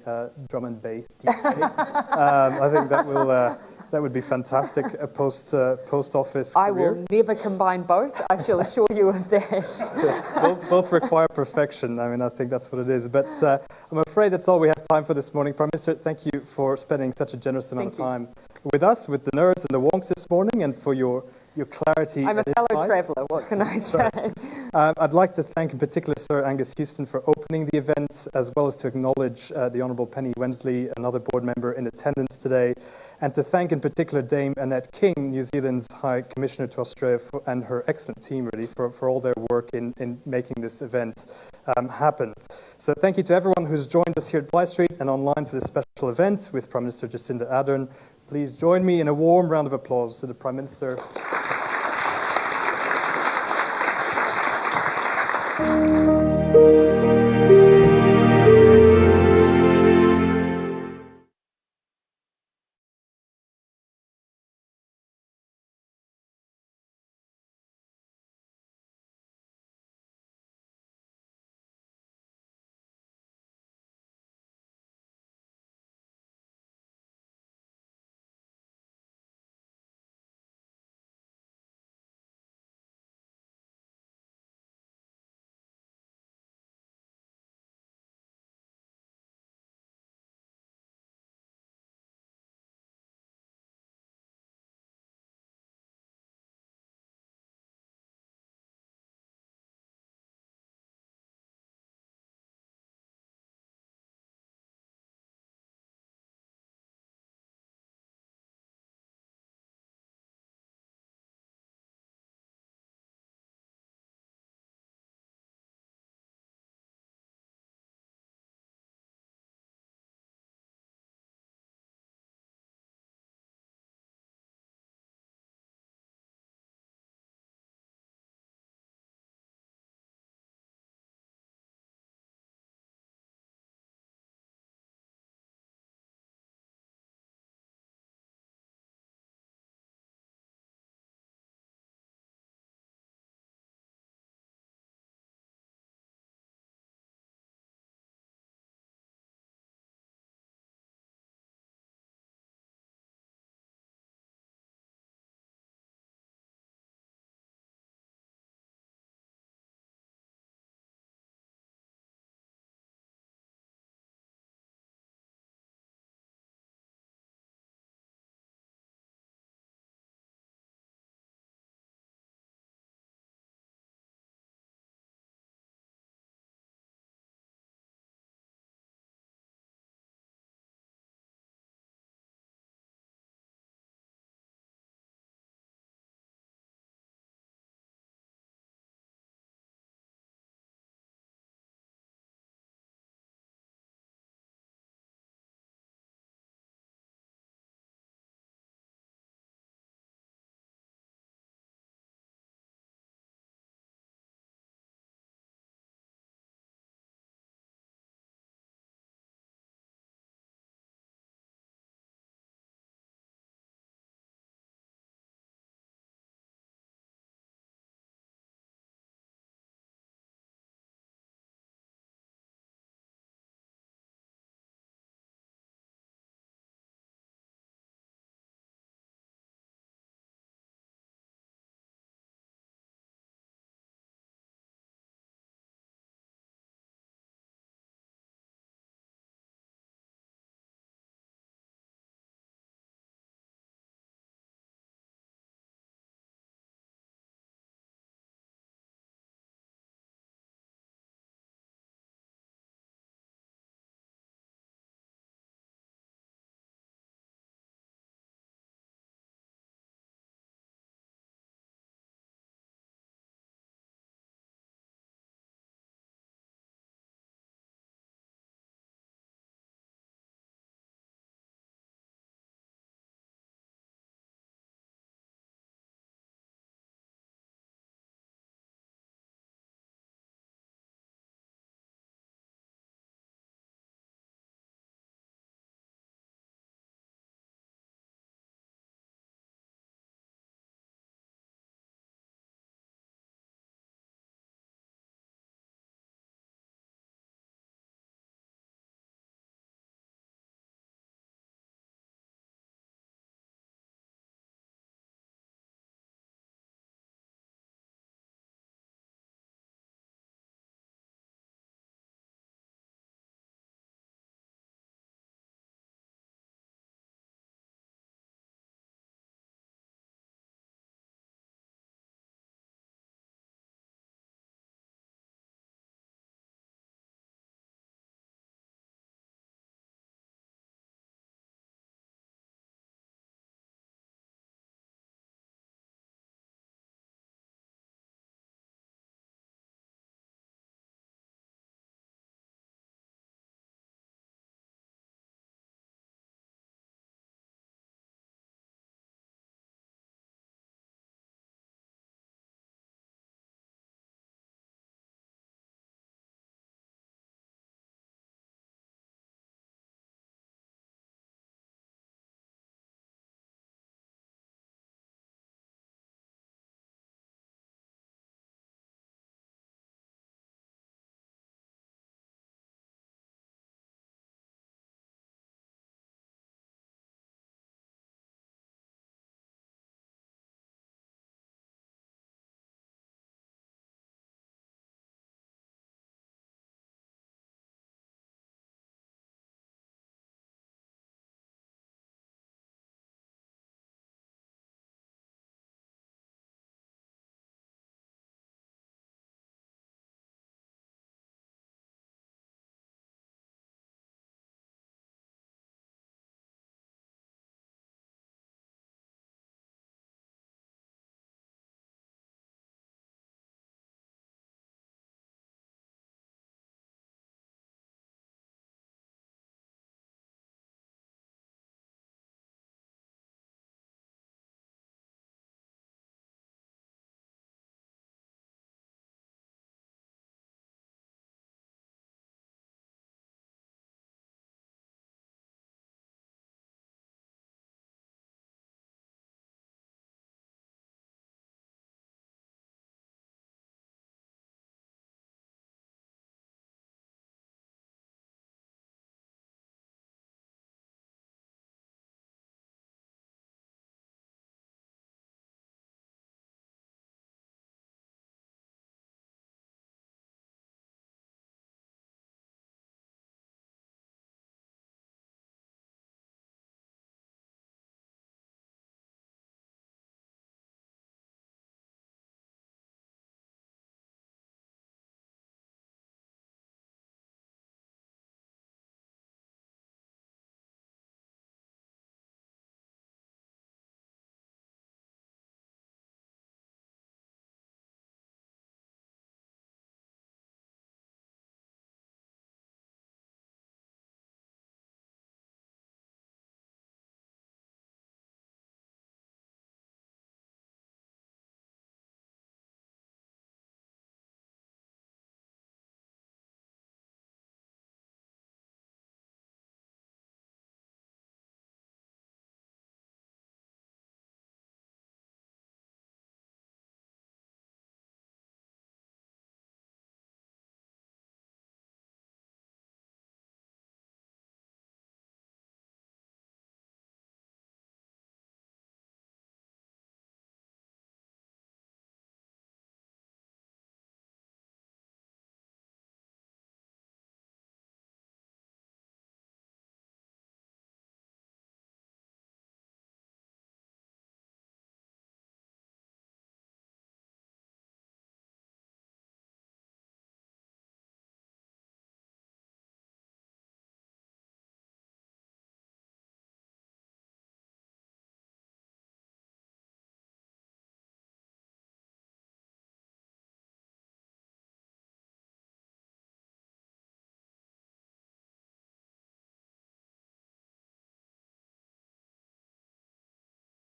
drum and bass DJ. I think that That would be fantastic, a post office I career. will never combine both, I shall assure you of that. Both require perfection. I mean, I think that's what it is. But I'm afraid that's all we have time for this morning. Prime Minister, thank you for spending such a generous amount of time with us, with the nerds and the wonks this morning, and for your clarity. I'm a fellow traveller, what can I say? I'd like to thank in particular Sir Angus Houston for opening the event, as well as to acknowledge the Honourable Penny Wensley, another board member in attendance today, and to thank in particular Dame Annette King, New Zealand's High Commissioner to Australia, and her excellent team really for all their work in making this event happen. So thank you to everyone who's joined us here at Bly Street and online for this special event with Prime Minister Jacinda Ardern. Please join me in a warm round of applause to the Prime Minister.